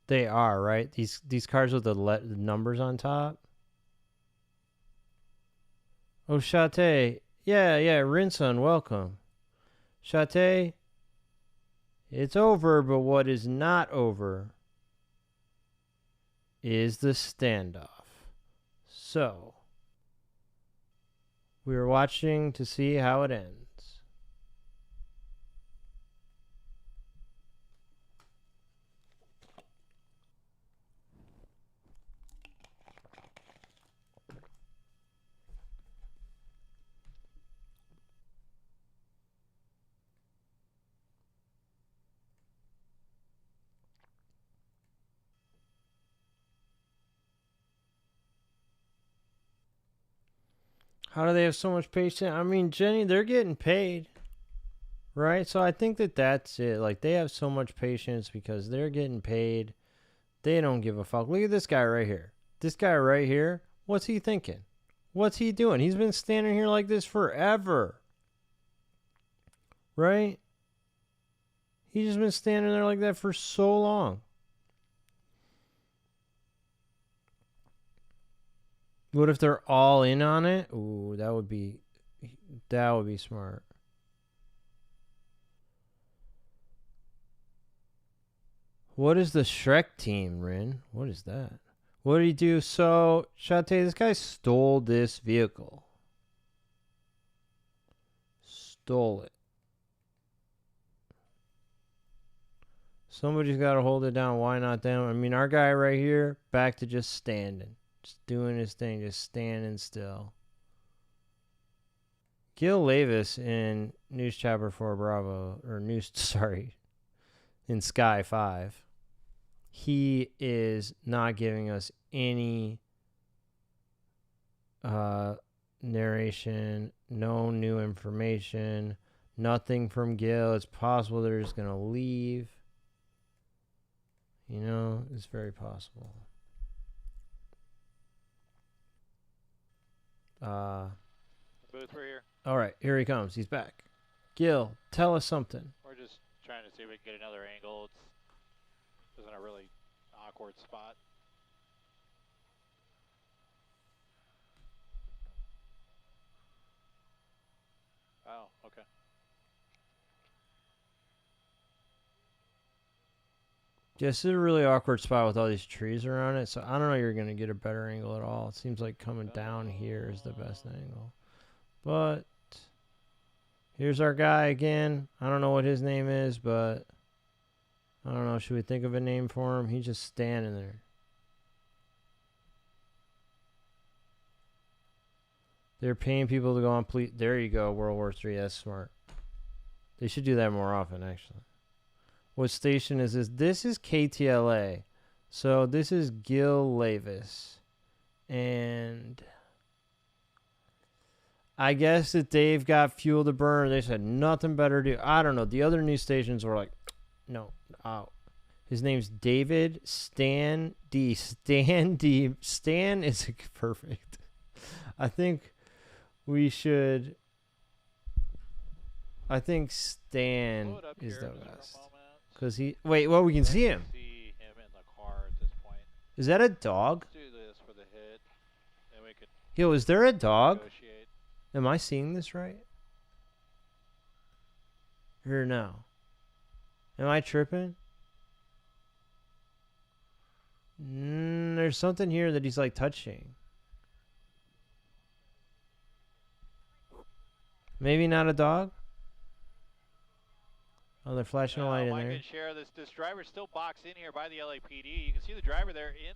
Speaker 1: They are, right? These cars with the numbers on top? Oh, Shate. Yeah, Rinson, welcome. Shate, it's over, but what is not over is the standoff. So, we are watching to see how it ends. How do they have so much patience? I mean, Jenny, they're getting paid, right? So I think that that's it. Like, they have so much patience because they're getting paid. They don't give a fuck. Look at this guy right here. This guy right here, what's he thinking? What's he doing? He's been standing here like this forever, right? He's just been standing there like that for so long. What if they're all in on it? Ooh, that would be smart. What is the Shrek team, Rin? What is that? What did he do? So, Shate, this guy stole this vehicle. Stole it. Somebody's got to hold it down. Why not them? I mean, our guy right here, back to just standing. Just doing his thing, just standing still. Gil Levis in News Chopper 4 Bravo, in Sky 5, he is not giving us any narration, no new information, nothing from Gil. It's possible they're just going to leave. You know, it's very possible.
Speaker 7: Booth, we're here.
Speaker 1: All right, here he comes. He's back. Gil, tell us something.
Speaker 7: We're just trying to see if we can get another angle. It's in a really awkward spot. Oh, okay.
Speaker 1: This is a really awkward spot with all these trees around it, so I don't know you're going to get a better angle at all. It seems like coming down here is the best angle. But here's our guy again. I don't know what his name is, but I don't know. Should we think of a name for him? He's just standing there. They're paying people to go on police. There you go, World War III. That's smart. They should do that more often, actually. What station is this? This is KTLA. So this is Gil Levis. And I guess that they've got fuel to burn. They said nothing better to do. I don't know. The other news stations were like, no. His name's David Stan D. Stan D. Stan is perfect. I think Stan is the best. Because we can see him.
Speaker 7: See him in the car at this point.
Speaker 1: Is that a dog?
Speaker 7: Let's do this for the hit, and we can
Speaker 1: Yo, is there a dog?
Speaker 7: negotiate.
Speaker 1: Am I seeing this right? Or no? Am I tripping? There's something here that he's like touching. Maybe not a dog? Oh, they're flashing a light in
Speaker 7: Mike
Speaker 1: there.
Speaker 7: and share this driver's still boxed in here by the LAPD. You can see the driver there in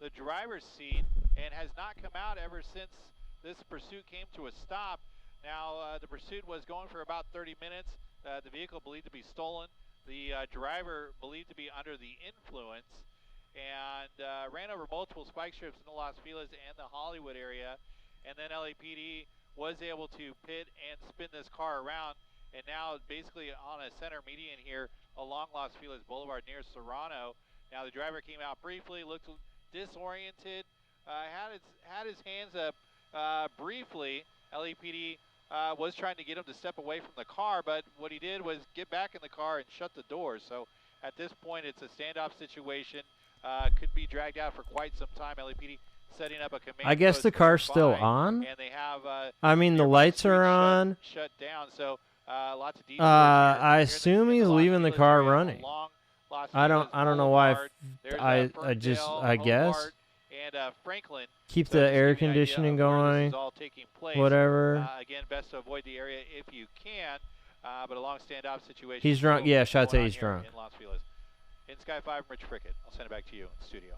Speaker 7: the driver's seat and has not come out ever since this pursuit came to a stop. Now, the pursuit was going for about 30 minutes. The vehicle believed to be stolen. The driver believed to be under the influence and ran over multiple spike strips in the Los Feliz and the Hollywood area. And then LAPD was able to pit and spin this car around. And now basically on a center median here along Los Feliz Boulevard near Serrano. Now the driver came out briefly, looked disoriented, had his hands up briefly. LAPD was trying to get him to step away from the car, but what he did was get back in the car and shut the doors. So at this point it's a standoff situation. Could be dragged out for quite some time. LAPD setting up a command
Speaker 1: I guess
Speaker 7: post
Speaker 1: the car's still
Speaker 7: nearby,
Speaker 1: on.
Speaker 7: and they have
Speaker 1: I mean, the
Speaker 7: nearby
Speaker 1: lights are
Speaker 7: streets
Speaker 1: on.
Speaker 7: shut down. So lots of detours here.
Speaker 1: I
Speaker 7: Here in
Speaker 1: assume
Speaker 7: the
Speaker 1: he's
Speaker 7: Los
Speaker 1: leaving the
Speaker 7: Feliz
Speaker 1: car
Speaker 7: area
Speaker 1: running.
Speaker 7: along Los
Speaker 1: I don't
Speaker 7: Feliz
Speaker 1: know why.
Speaker 7: Boulevard. There's,
Speaker 1: I just
Speaker 7: Ferndale,
Speaker 1: I guess
Speaker 7: Hobart, and Franklin.
Speaker 1: keep
Speaker 7: So
Speaker 1: the
Speaker 7: just to
Speaker 1: air
Speaker 7: give you an idea
Speaker 1: conditioning
Speaker 7: of where this
Speaker 1: going.
Speaker 7: is all taking place.
Speaker 1: Whatever.
Speaker 7: Again, best to avoid the area if you can. But a long standoff situation.
Speaker 1: He's drunk.
Speaker 7: still
Speaker 1: Yeah,
Speaker 7: going
Speaker 1: Shate,
Speaker 7: on
Speaker 1: he's
Speaker 7: here
Speaker 1: drunk.
Speaker 7: In Los Feliz. In Sky 5, Rich Prickett. I'll send it back to you in the studio.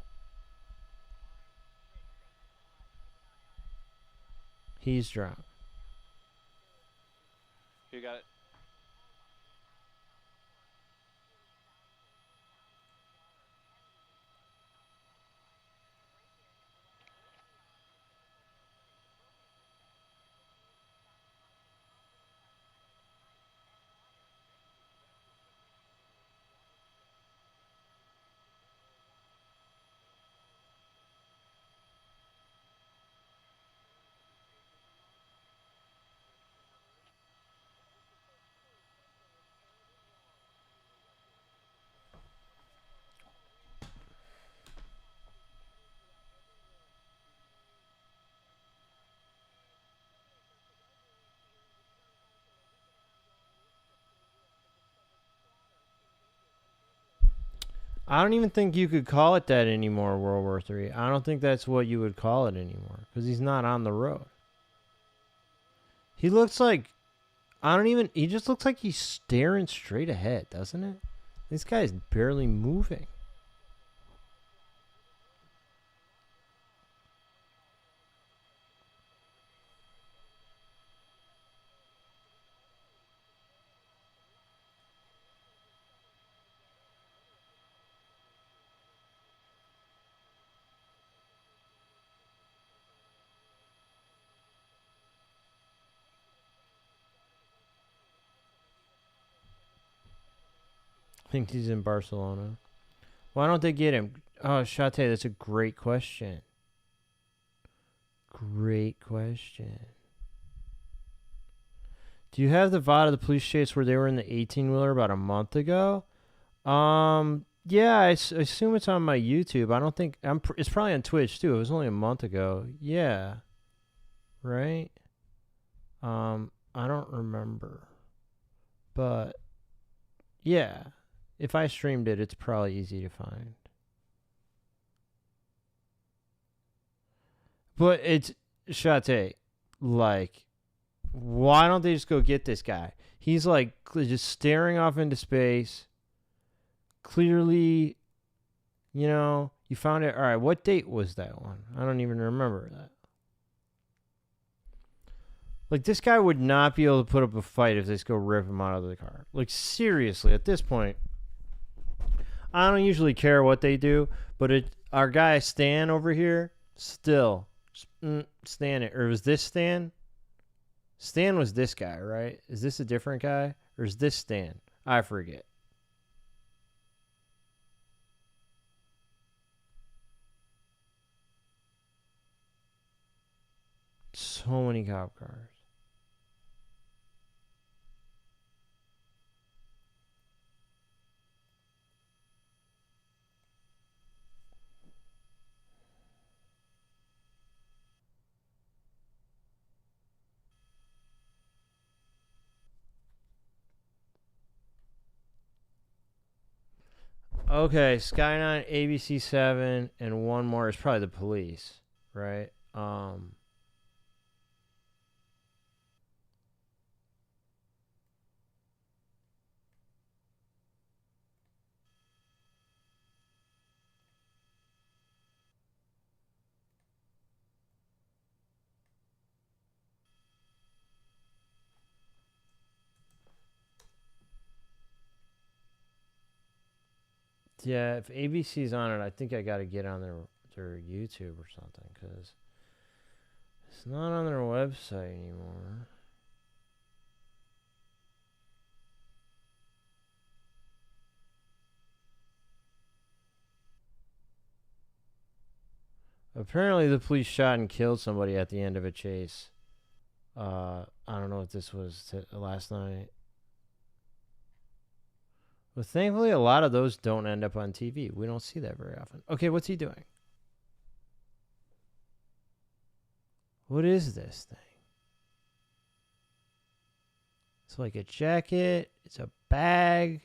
Speaker 1: He's drunk.
Speaker 7: You got it.
Speaker 1: I don't even think you could call it that anymore, World War III. I don't think that's what you would call it anymore because he's not on the road. He looks like, he just looks like he's staring straight ahead, doesn't it? This guy's barely moving. I think he's in Barcelona. Why don't they get him? Oh, Shate, that's a great question. Great question. Do you have the VOD of the police chase where they were in the 18-wheeler about a month ago? Yeah, I assume it's on my YouTube. I don't think it's probably on Twitch too. It was only a month ago. Yeah. Right? I don't remember. But yeah. If I streamed it, it's probably easy to find. But it's Shate, like, why don't they just go get this guy? He's like just staring off into space. Clearly, you found it. All right, what date was that one? I don't even remember that. Like, this guy would not be able to put up a fight if they just go rip him out of the car. Like, seriously, at this point, I don't usually care what they do, but our guy Stan over here, still, Stan, or was this Stan? Stan was this guy, right? Is this a different guy? Or is this Stan? I forget. So many cop cars. Okay, Sky 9, ABC 7, and one more is probably the police, right? Yeah, if ABC's on it, I think I got to get on their YouTube or something, because it's not on their website anymore. Apparently, the police shot and killed somebody at the end of a chase. I don't know if this was last night. But thankfully, a lot of those don't end up on TV. We don't see that very often. Okay, what's he doing? What is this thing? It's like a jacket. It's a bag.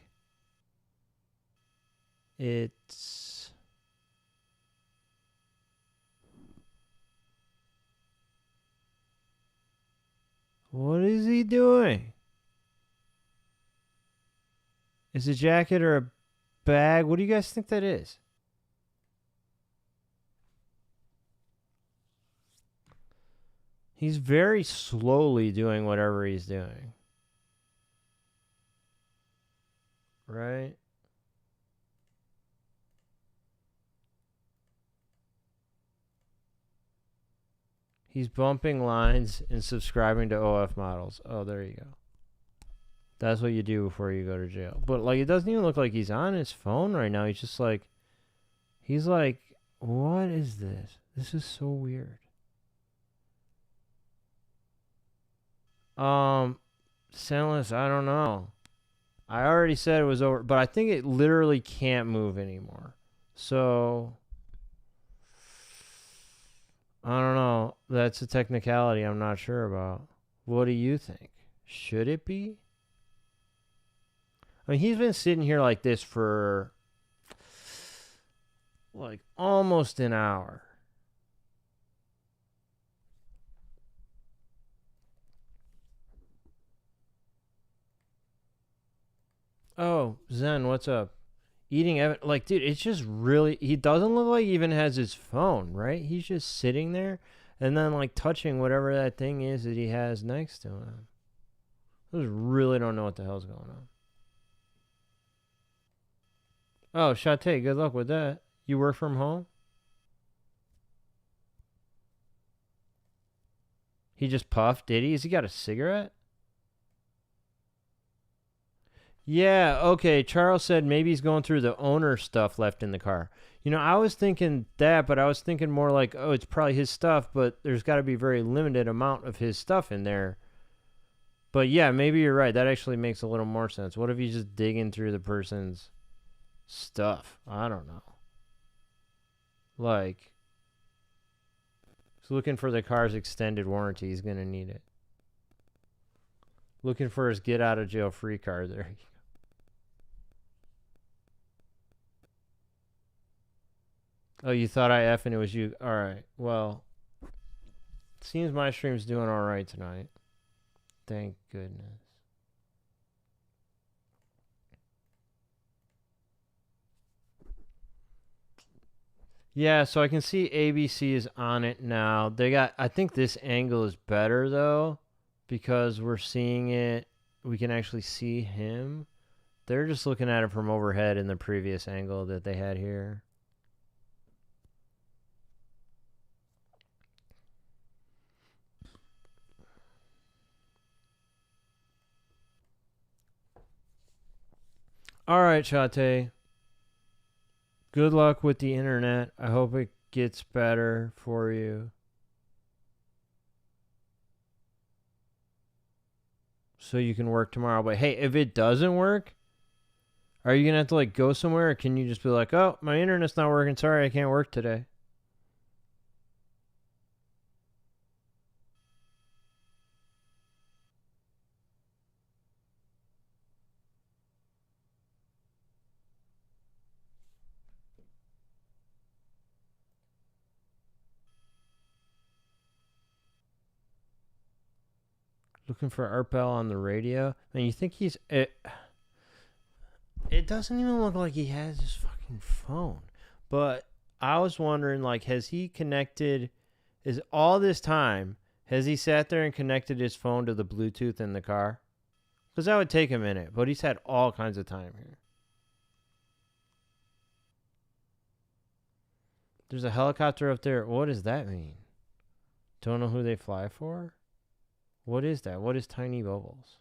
Speaker 1: It's... What is he doing? Is it a jacket or a bag? What do you guys think that is? He's very slowly doing whatever he's doing. Right? He's bumping lines and subscribing to OF models. Oh, there you go. That's what you do before you go to jail. But, like, it doesn't even look like he's on his phone right now. He's just like... He's like, what is this? This is so weird. Senseless, I don't know. I already said it was over, but I think it literally can't move anymore. So... I don't know. That's a technicality I'm not sure about. What do you think? Should it be? I mean, he's been sitting here like this for like almost an hour. Oh, Zen, what's up? Eating, like, dude, it's just really, he doesn't look like he even has his phone, right? He's just sitting there and then, like, touching whatever that thing is that he has next to him. I just really don't know what the hell's going on. Oh, Shate, good luck with that. You work from home? He just puffed, did he? Has he got a cigarette? Yeah, okay. Charles said maybe he's going through the owner stuff left in the car. You know, I was thinking that, but I was thinking more like, oh, it's probably his stuff, but there's got to be a very limited amount of his stuff in there. But yeah, maybe you're right. That actually makes a little more sense. What if he's just digging through the person's stuff? I don't know. Like, he's looking for the car's extended warranty. He's going to need it. Looking for his get out of jail free card. There you go. Oh, you thought I effed and it was you. All right. Well, seems my stream's doing all right tonight. Thank goodness. Yeah, so I can see ABC is on it now. They got, I think this angle is better though, because we're seeing it. We can actually see him. They're just looking at it from overhead in the previous angle that they had here. All right, Shate. Good luck with the internet. I hope it gets better for you. So you can work tomorrow. But hey, if it doesn't work, are you going to have to like go somewhere? Or can you just be like, oh, my internet's not working. Sorry, I can't work today. Looking for Art Bell on the radio. And you think he's... It doesn't even look like he has his fucking phone. But I was wondering, like, has he connected... Is all this time, has he sat there and connected his phone to the Bluetooth in the car? Because that would take a minute. But he's had all kinds of time here. There's a helicopter up there. What does that mean? Don't know who they fly for? What is that? What is Tiny Bubbles?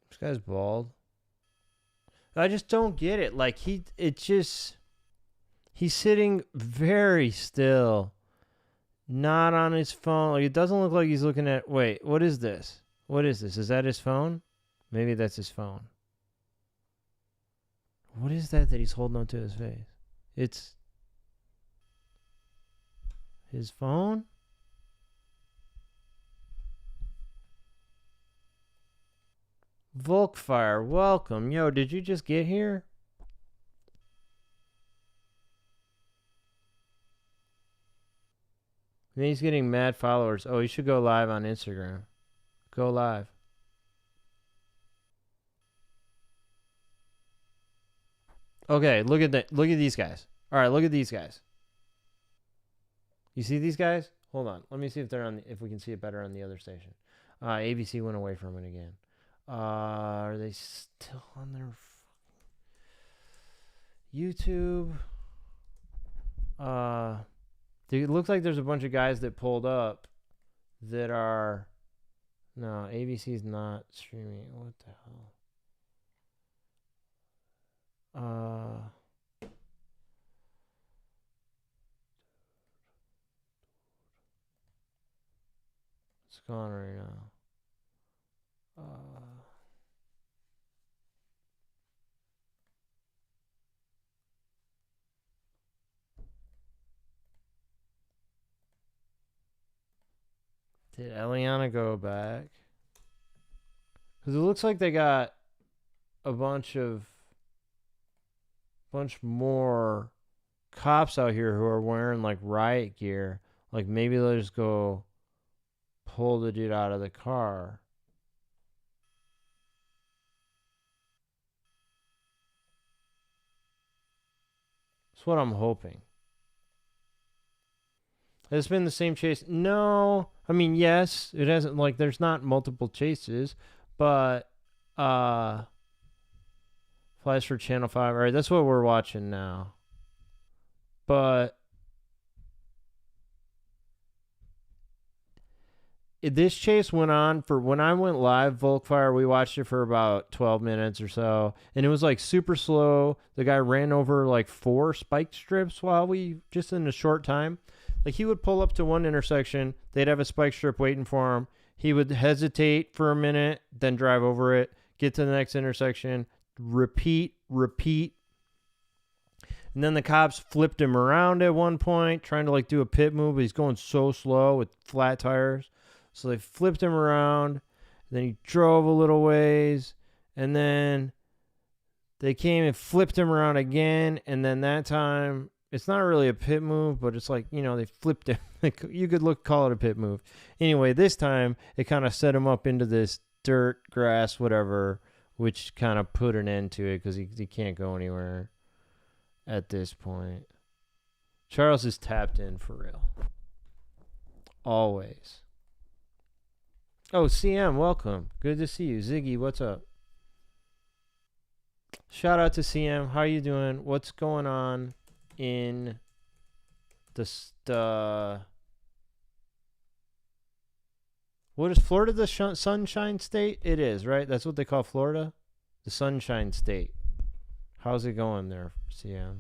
Speaker 1: This guy's bald. I just don't get it. Like, he's sitting very still. Not on his phone. Like, it doesn't look like he's looking at, wait, what is this? What is this? Is that his phone? Maybe that's his phone. What is that he's holding onto his face? It's his phone? Volkfire, welcome. Yo, did you just get here? And he's getting mad followers. Oh, you should go live on Instagram. Go live. Okay, look at that. Look at these guys. All right, look at these guys. You see these guys? Hold on. Let me see if they're on. If we can see it better on the other station. ABC went away from it again. Are they still on their YouTube? It looks like there's a bunch of guys that pulled up that are... No, ABC's not streaming. What the hell? What's going on right now? Did Eliana go back? Because it looks like they got a bunch more cops out here who are wearing like riot gear. Like maybe they'll just go pull the dude out of the car. That's what I'm hoping. Has it been the same chase? No. I mean, yes. It hasn't, like, there's not multiple chases, but, Flies for Channel 5. All right, that's what we're watching now. But this chase went on for, when I went live, Volkfire, we watched it for about 12 minutes or so, and it was like super slow. The guy ran over like 4 spike strips just in a short time. Like he would pull up to one intersection, they'd have a spike strip waiting for him. He would hesitate for a minute, then drive over it, get to the next intersection, repeat. And then the cops flipped him around at one point, trying to like do a pit move, but he's going so slow with flat tires. So they flipped him around, then he drove a little ways, and then they came and flipped him around again, and then that time, it's not really a pit move, but it's like, you know, they flipped him. You could call it a pit move. Anyway, this time, it kind of set him up into this dirt, grass, whatever, which kind of put an end to it, because he can't go anywhere at this point. Charles is tapped in for real. Always. Oh, CM, welcome. Good to see you. Ziggy, what's up? Shout out to CM. How you doing? What's going on in the What is Florida, the Sunshine State? It is, right? That's what they call Florida? The Sunshine State. How's it going there, CM?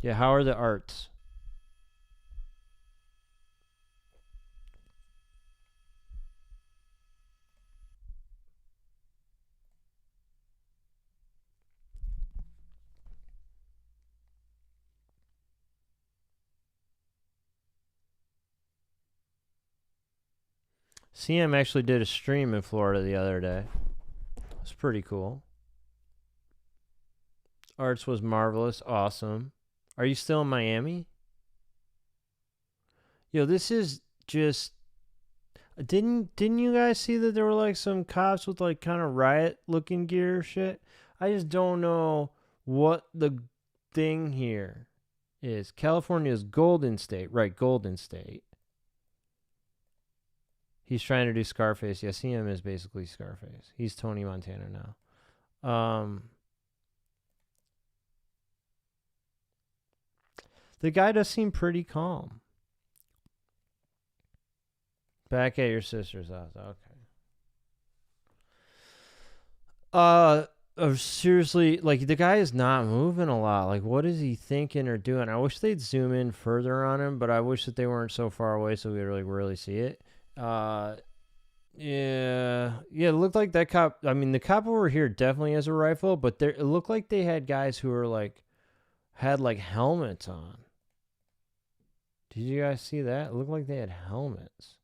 Speaker 1: Yeah, how are the arts? CM actually did a stream in Florida the other day. It's pretty cool. Arts was marvelous. Awesome. Are you still in Miami? Yo, this is just... Didn't you guys see that there were like some cops with like kind of riot looking gear shit? I just don't know what the thing here is. California's Golden State. Right, Golden State. He's trying to do Scarface. Yeah, CM is basically Scarface. He's Tony Montana now. The guy does seem pretty calm. Back at your sister's house. Okay. Seriously, like the guy is not moving a lot. Like, what is he thinking or doing? I wish they'd zoom in further on him, but I wish that they weren't so far away so we could really see it. Yeah, it looked like that cop. I mean, the cop over here definitely has a rifle, but it looked like they had guys who were like, had like helmets on. Did you guys see that? It looked like they had helmets.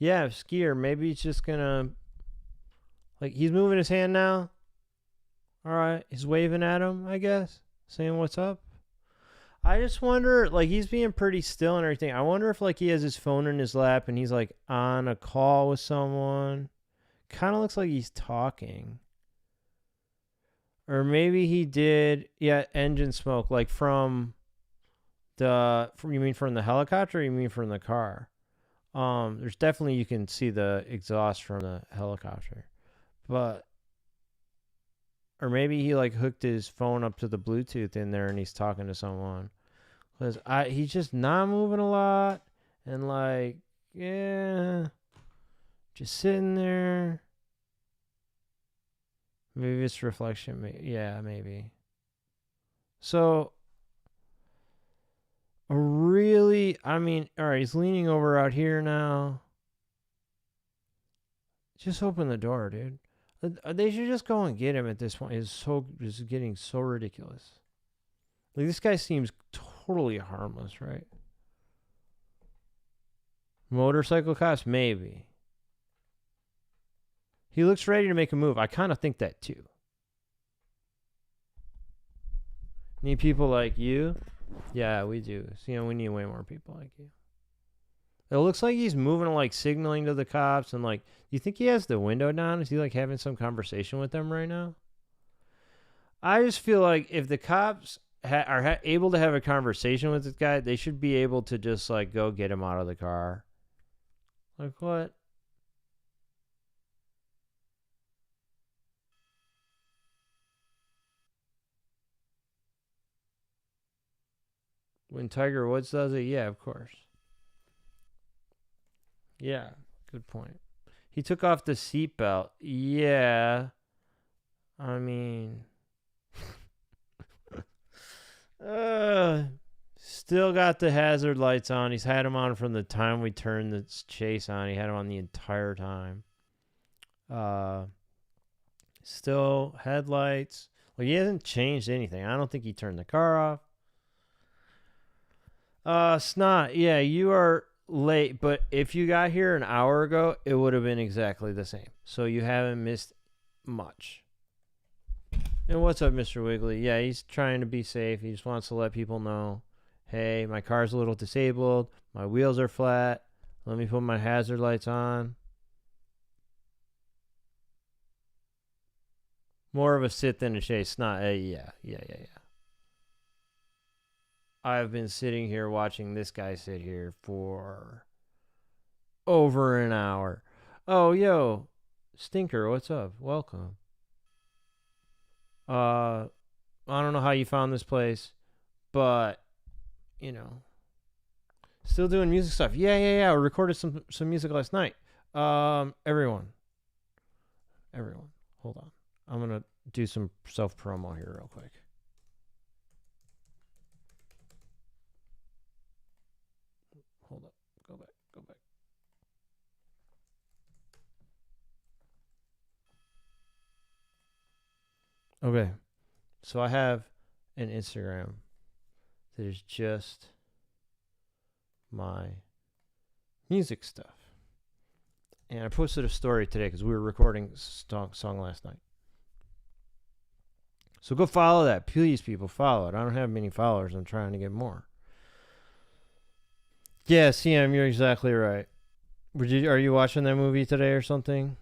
Speaker 1: Yeah, Skier, maybe he's just gonna... Like, he's moving his hand now. Alright, he's waving at him, I guess. Saying what's up. I just wonder, like, he's being pretty still and everything. I wonder if, like, he has his phone in his lap and he's, like, on a call with someone. Kind of looks like he's talking. Or maybe he did, yeah, engine smoke, like, from the... you mean from the helicopter or you mean from the car? There's definitely, you can see the exhaust from the helicopter, but, or maybe he like hooked his phone up to the Bluetooth in there and he's talking to someone, because he's just not moving a lot and like, yeah, just sitting there. Maybe it's reflection. Yeah, maybe. So, really, I mean, all right, he's leaning over out here now. Just open the door, dude. They should just go and get him at this point. It's getting so ridiculous. Like, this guy seems totally harmless, right? Motorcycle cops, maybe. He looks ready to make a move. I kind of think that too. Need people like you? Yeah, we do. So, we need way more people like you. It looks like he's moving, like, signaling to the cops. And, like, do you think he has the window down? Is he, like, having some conversation with them right now? I just feel like if the cops are able to have a conversation with this guy, they should be able to just, like, go get him out of the car. Like, what? When Tiger Woods does it? Yeah, of course. Yeah, good point. He took off the seatbelt. Yeah. I mean... still got the hazard lights on. He's had them on from the time we turned the chase on. He had them on the entire time. Still headlights. Like, he hasn't changed anything. I don't think he turned the car off. Snot, yeah, you are late, but if you got here an hour ago, it would have been exactly the same. So you haven't missed much. And what's up, Mr. Wiggly? Yeah, he's trying to be safe. He just wants to let people know, hey, my car's a little disabled. My wheels are flat. Let me put my hazard lights on. More of a sit than a chase. Not a yeah. I've been sitting here watching this guy sit here for over an hour. Oh, yo, Stinker, what's up? Welcome. I don't know how you found this place, but you know, still doing music stuff. Yeah. I recorded some music last night. Everyone, hold on. I'm gonna do some self promo here real quick. Hold up. Go back. Okay. So I have an Instagram that is just my music stuff. And I posted a story today because we were recording song last night. So go follow that. Please, people, follow it. I don't have many followers. I'm trying to get more. Yeah, CM, you're exactly right. Are you watching that movie today or something?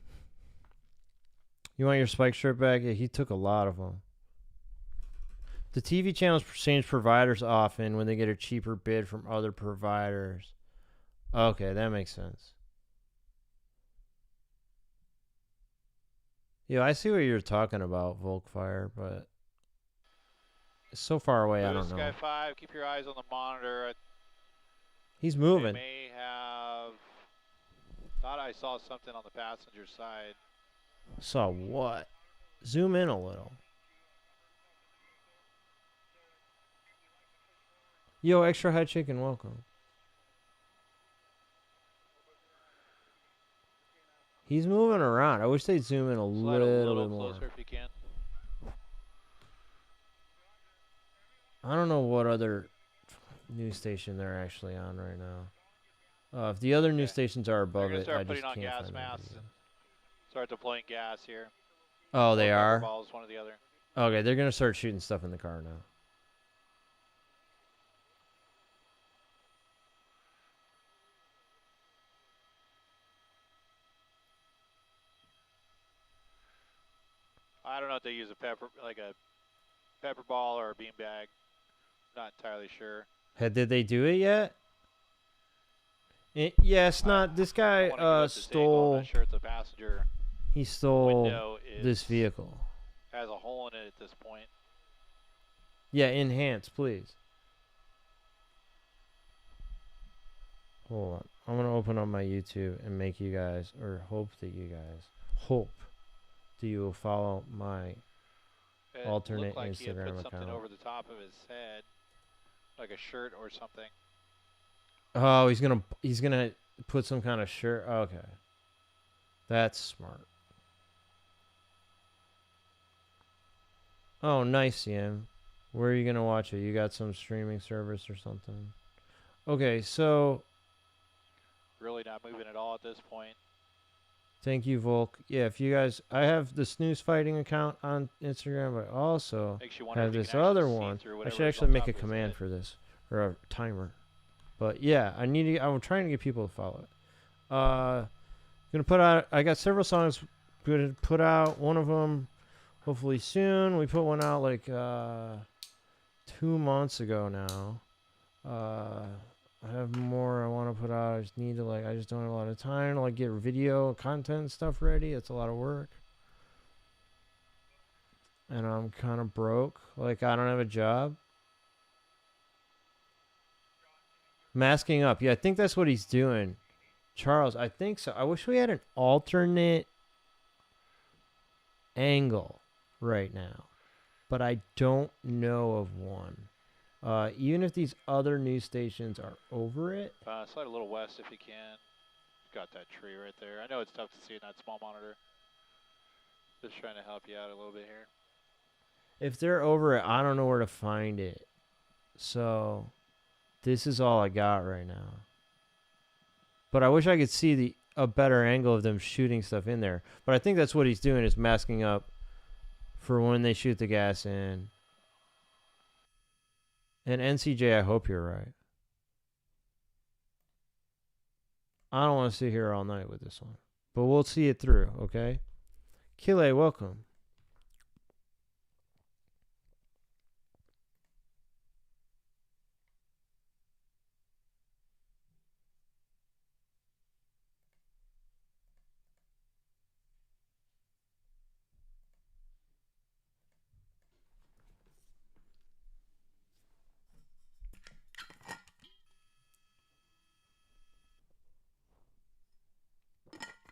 Speaker 1: You want your Spike shirt back? Yeah, he took a lot of them. The TV channels change providers often when they get a cheaper bid from other providers. Okay, that makes sense. Yeah, I see what you're talking about, Volkfire, but it's so far away, I don't know.
Speaker 7: Sky 5, keep your eyes on the monitor.
Speaker 1: He's moving.
Speaker 7: They may have... Thought I saw something on the passenger side.
Speaker 1: Saw what? Zoom in a little. Yo, Extra Hot Chicken, welcome. He's moving around. I wish they'd zoom in a little bit more.
Speaker 7: Closer if you can.
Speaker 1: I don't know what other news station they're actually on right now. If the other news stations are above it, I just can't find
Speaker 7: gas masks and start deploying gas here.
Speaker 1: Oh, they are?
Speaker 7: Balls, one or the other.
Speaker 1: Okay, they're going to start shooting stuff in the car now.
Speaker 7: I don't know if they use a pepper ball or a beanbag. Not entirely sure.
Speaker 1: Did they do it yet? Yes, not. This guy stole.
Speaker 7: I'm not sure it's a passenger.
Speaker 1: He stole this vehicle.
Speaker 7: Has a hole in it at this point.
Speaker 1: Yeah, enhance, please. Hold on. I'm going to open up my YouTube and make you guys, or hope that you will follow my alternate
Speaker 7: like
Speaker 1: Instagram
Speaker 7: he had put
Speaker 1: account.
Speaker 7: Something over the top of his head, like a shirt or something.
Speaker 1: Oh, he's gonna put some kind of shirt. Okay, that's smart. Oh, nice, CM. Where are you gonna watch it? You got some streaming service or something? Okay, so
Speaker 7: really not moving at all at this point.
Speaker 1: Thank you, Volk. Yeah, if you guys, I have the Snooze Fighting account on Instagram, but I also have this other one. I should actually make a command for this, or a timer. But yeah, I'm trying to get people to follow it. Gonna put out. I got several songs. Gonna put out one of them, hopefully soon. We put one out like 2 months ago now. I have more I want to put out. I just need to I just don't have a lot of time to get video content and stuff ready. It's a lot of work. And I'm kind of broke. I don't have a job. Masking up. Yeah, I think that's what he's doing. Charles, I think so. I wish we had an alternate angle right now. But I don't know of one. Even if these other news stations are over it.
Speaker 7: Slide a little west if you can. Got that tree right there. I know it's tough to see in that small monitor. Just trying to help you out a little bit here.
Speaker 1: If they're over it, I don't know where to find it. So, this is all I got right now. But I wish I could see a better angle of them shooting stuff in there. But I think that's what he's doing, is masking up for when they shoot the gas in. And NCJ, I hope you're right. I don't want to sit here all night with this one. But we'll see it through, okay? Kile, welcome.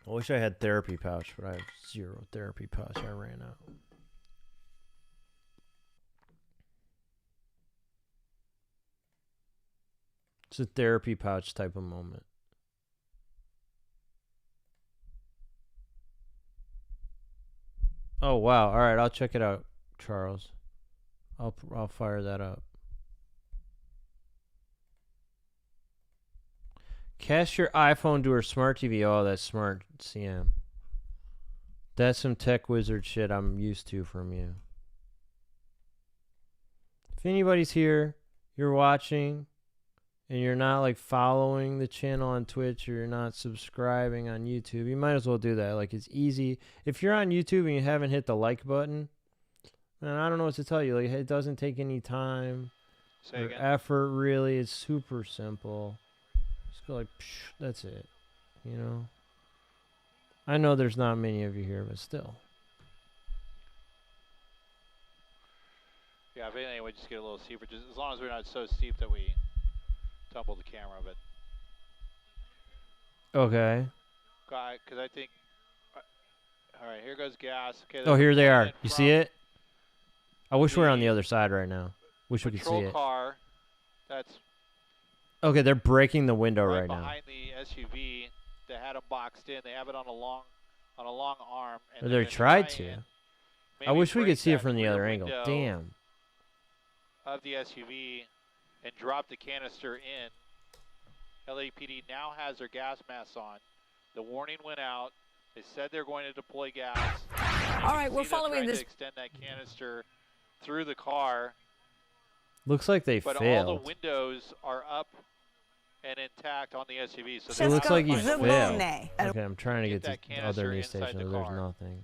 Speaker 1: I wish I had therapy pouch, but I have 0 therapy pouch. I ran out. It's a therapy pouch type of moment. Oh wow! All right, I'll check it out, Charles. I'll fire that up. Cast your iPhone to her smart TV. Oh, that's smart, CM. That's some tech wizard shit I'm used to from you. If anybody's here, you're watching, and you're not like following the channel on Twitch, or you're not subscribing on YouTube, you might as well do that. Like, it's easy. If you're on YouTube and you haven't hit the like button, man, I don't know what to tell you. Like, it doesn't take any time or effort, really. It's super simple. Just go like, psh, that's it. You know? I know there's not many of you here, but still.
Speaker 7: Yeah, if anything, we just get a little steeper, just as long as we're not so steep that we tumble the camera, but.
Speaker 1: Okay.
Speaker 7: Because I think. All right, here goes gas. Okay.
Speaker 1: Oh, here they are. You see it? I wish we were on the other side right now. Wish we could see it.
Speaker 7: Patrol car. That's.
Speaker 1: Okay, they're breaking the window right now.
Speaker 7: Behind the SUV, they had them boxed in. They have it on a long arm.
Speaker 1: And they tried to. I wish we could see it from the other angle. Damn.
Speaker 7: Of the SUV and drop the canister in. LAPD now has their gas masks on. The warning went out. They said they're going to deploy gas.
Speaker 5: All right, we're following this.
Speaker 7: To extend that canister through the car.
Speaker 1: Looks like they
Speaker 7: but
Speaker 1: failed.
Speaker 7: All the windows are up and intact on the SUV. So
Speaker 1: it looks like he failed. Okay, I'm trying to get to the other news station. There's nothing.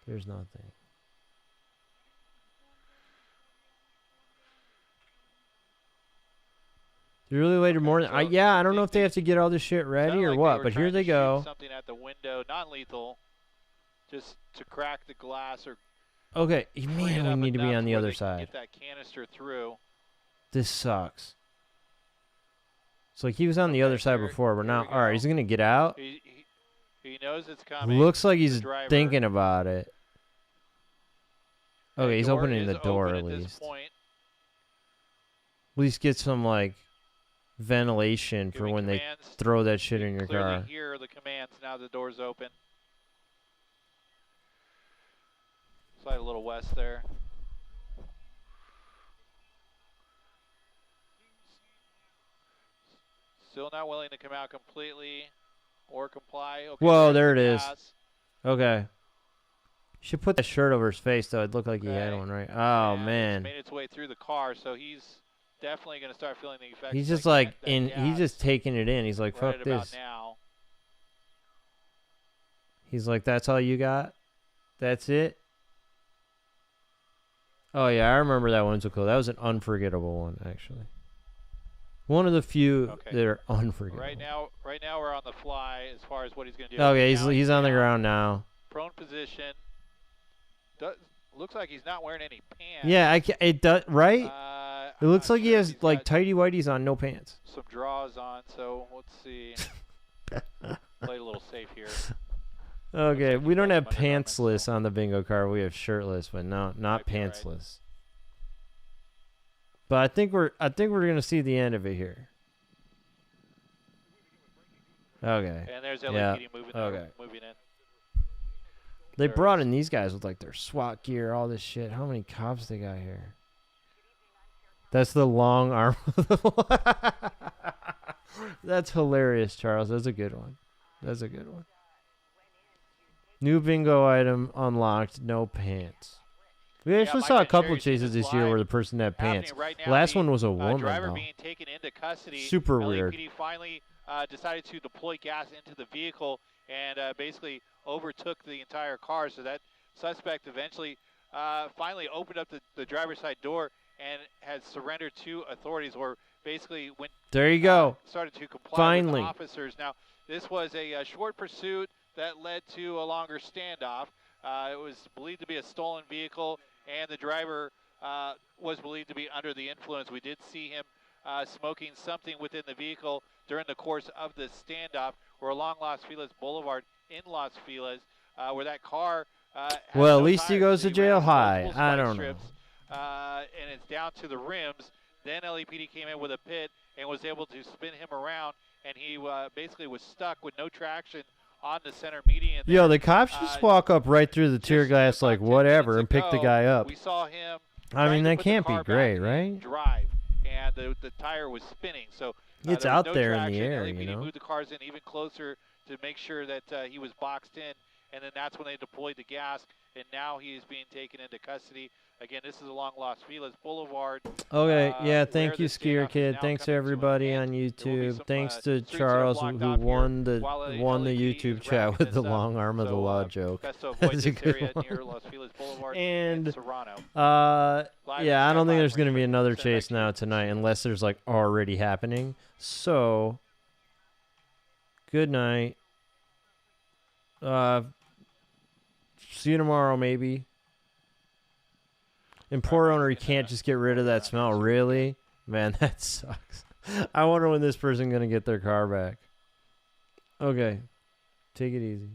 Speaker 1: There's nothing. You really waited more than yeah, I don't know if they have to get all this shit ready or what, but here they go.
Speaker 7: Something at the window, non-lethal, just to crack the glass or.
Speaker 1: Okay, man, we need to be on the other side.
Speaker 7: Get that canister through.
Speaker 1: This sucks. It's like he was on the other side before, but now, all right, he's gonna get out.
Speaker 7: He knows it's coming.
Speaker 1: Looks like he's thinking about it. Okay, he's opening the door at least. At least get some like ventilation for when they throw that shit in your car.
Speaker 7: Hear the commands now. The door's open. Slide a little west there. Still not willing to come out completely or comply. Okay,
Speaker 1: whoa, there it is. Okay. Should put that shirt over his face, though. It looked like he had one, right? Oh, man.
Speaker 7: It's made its way through the car, so he's definitely going to start feeling the effects.
Speaker 1: He's just like he's just taking it in. He's like, fuck this.
Speaker 7: Now.
Speaker 1: He's like, that's all you got? That's it? Oh, yeah, I remember that one so cool. That was an unforgettable one, actually. One of the few that are unforgettable.
Speaker 7: Right now we're on the fly as far as what he's going to do.
Speaker 1: Okay, he's on the ground now.
Speaker 7: Prone position. Looks like he's not wearing any pants.
Speaker 1: Yeah, it does, right? It looks like he has like tighty whities on, no pants.
Speaker 7: Some draws on, so let's see. Play a little safe here.
Speaker 1: Okay, we don't have pantsless on the bingo card. We have shirtless, but no, not pantsless. Right. But I think we're gonna see the end of it here. Okay.
Speaker 7: And there's LAPD moving in.
Speaker 1: They brought in these guys with like their SWAT gear, all this shit. How many cops they got here? That's the long arm. That's hilarious, Charles. That's a good one. That's a good one. New bingo item unlocked. No pants. We actually
Speaker 7: Mike
Speaker 1: saw a
Speaker 7: and
Speaker 1: couple
Speaker 7: Sherry see
Speaker 1: chases
Speaker 7: this
Speaker 1: this year
Speaker 7: live
Speaker 1: where the person had
Speaker 7: happening
Speaker 1: pants.
Speaker 7: right now.
Speaker 1: Last
Speaker 7: The,
Speaker 1: one was a woman,
Speaker 7: driver
Speaker 1: though.
Speaker 7: being taken into custody.
Speaker 1: Super weird.
Speaker 7: LAPD finally decided to deploy gas into the vehicle and basically overtook the entire car. So that suspect eventually finally opened up the driver's side door and has surrendered to authorities, or basically went.
Speaker 1: There you go.
Speaker 7: Started to comply
Speaker 1: Finally.
Speaker 7: with officers. Now, this was a short pursuit that led to a longer standoff. It was believed to be a stolen vehicle, and the driver was believed to be under the influence. We did see him smoking something within the vehicle during the course of the standoff. We're along Los Feliz Boulevard in Los Feliz, where that car has
Speaker 1: Well, at
Speaker 7: no
Speaker 1: least he
Speaker 7: tires,
Speaker 1: goes
Speaker 7: so
Speaker 1: to
Speaker 7: he
Speaker 1: jail
Speaker 7: ran
Speaker 1: high.
Speaker 7: multiple
Speaker 1: I
Speaker 7: spike
Speaker 1: don't know.
Speaker 7: strips, and it's down to the rims. Then LAPD came in with a pit and was able to spin him around, and he basically was stuck with no traction on the center median.
Speaker 1: Yo,
Speaker 7: there.
Speaker 1: the cops just walk up right through the tear
Speaker 7: Just
Speaker 1: gas
Speaker 7: about
Speaker 1: like
Speaker 7: 10
Speaker 1: whatever
Speaker 7: minutes
Speaker 1: and pick the
Speaker 7: ago,
Speaker 1: guy up.
Speaker 7: We saw him.
Speaker 1: I mean,
Speaker 7: trying to
Speaker 1: that
Speaker 7: put the
Speaker 1: can't be
Speaker 7: car back
Speaker 1: great,
Speaker 7: in
Speaker 1: right?
Speaker 7: Drive, and the tire was spinning, so
Speaker 1: It's
Speaker 7: there was
Speaker 1: out
Speaker 7: no
Speaker 1: there in the
Speaker 7: traction.
Speaker 1: air,
Speaker 7: LAPD
Speaker 1: you know?
Speaker 7: moved the cars in even closer to make sure that he was boxed in, and then that's when they deployed the gas, and now he is being taken into custody. Again, this is along Los Feliz Boulevard.
Speaker 1: Okay, yeah,
Speaker 7: where
Speaker 1: thank you,
Speaker 7: the
Speaker 1: Skier
Speaker 7: standoff is
Speaker 1: Kid.
Speaker 7: now
Speaker 1: Thanks to
Speaker 7: coming
Speaker 1: everybody
Speaker 7: an
Speaker 1: on
Speaker 7: end. There will be
Speaker 1: YouTube.
Speaker 7: some,
Speaker 1: Thanks to
Speaker 7: streets that are
Speaker 1: Charles
Speaker 7: blocked
Speaker 1: who
Speaker 7: off here
Speaker 1: won the
Speaker 7: while
Speaker 1: LAPD
Speaker 7: YouTube
Speaker 1: chat
Speaker 7: wrapping
Speaker 1: with the
Speaker 7: this up.
Speaker 1: long arm of the
Speaker 7: So,
Speaker 1: law joke.
Speaker 7: Best to avoid
Speaker 1: That's a
Speaker 7: this
Speaker 1: good
Speaker 7: area
Speaker 1: one.
Speaker 7: near Los Feliz Boulevard
Speaker 1: And,
Speaker 7: in Serrano.
Speaker 1: Yeah, I don't think there's
Speaker 7: going
Speaker 1: gonna be another chase now tonight unless there's like already happening. So, good night. See you tomorrow, maybe. And poor owner, he can't just get rid of that smell. Really? Man, that sucks. I wonder when this person's going to get their car back. Okay. Take it easy.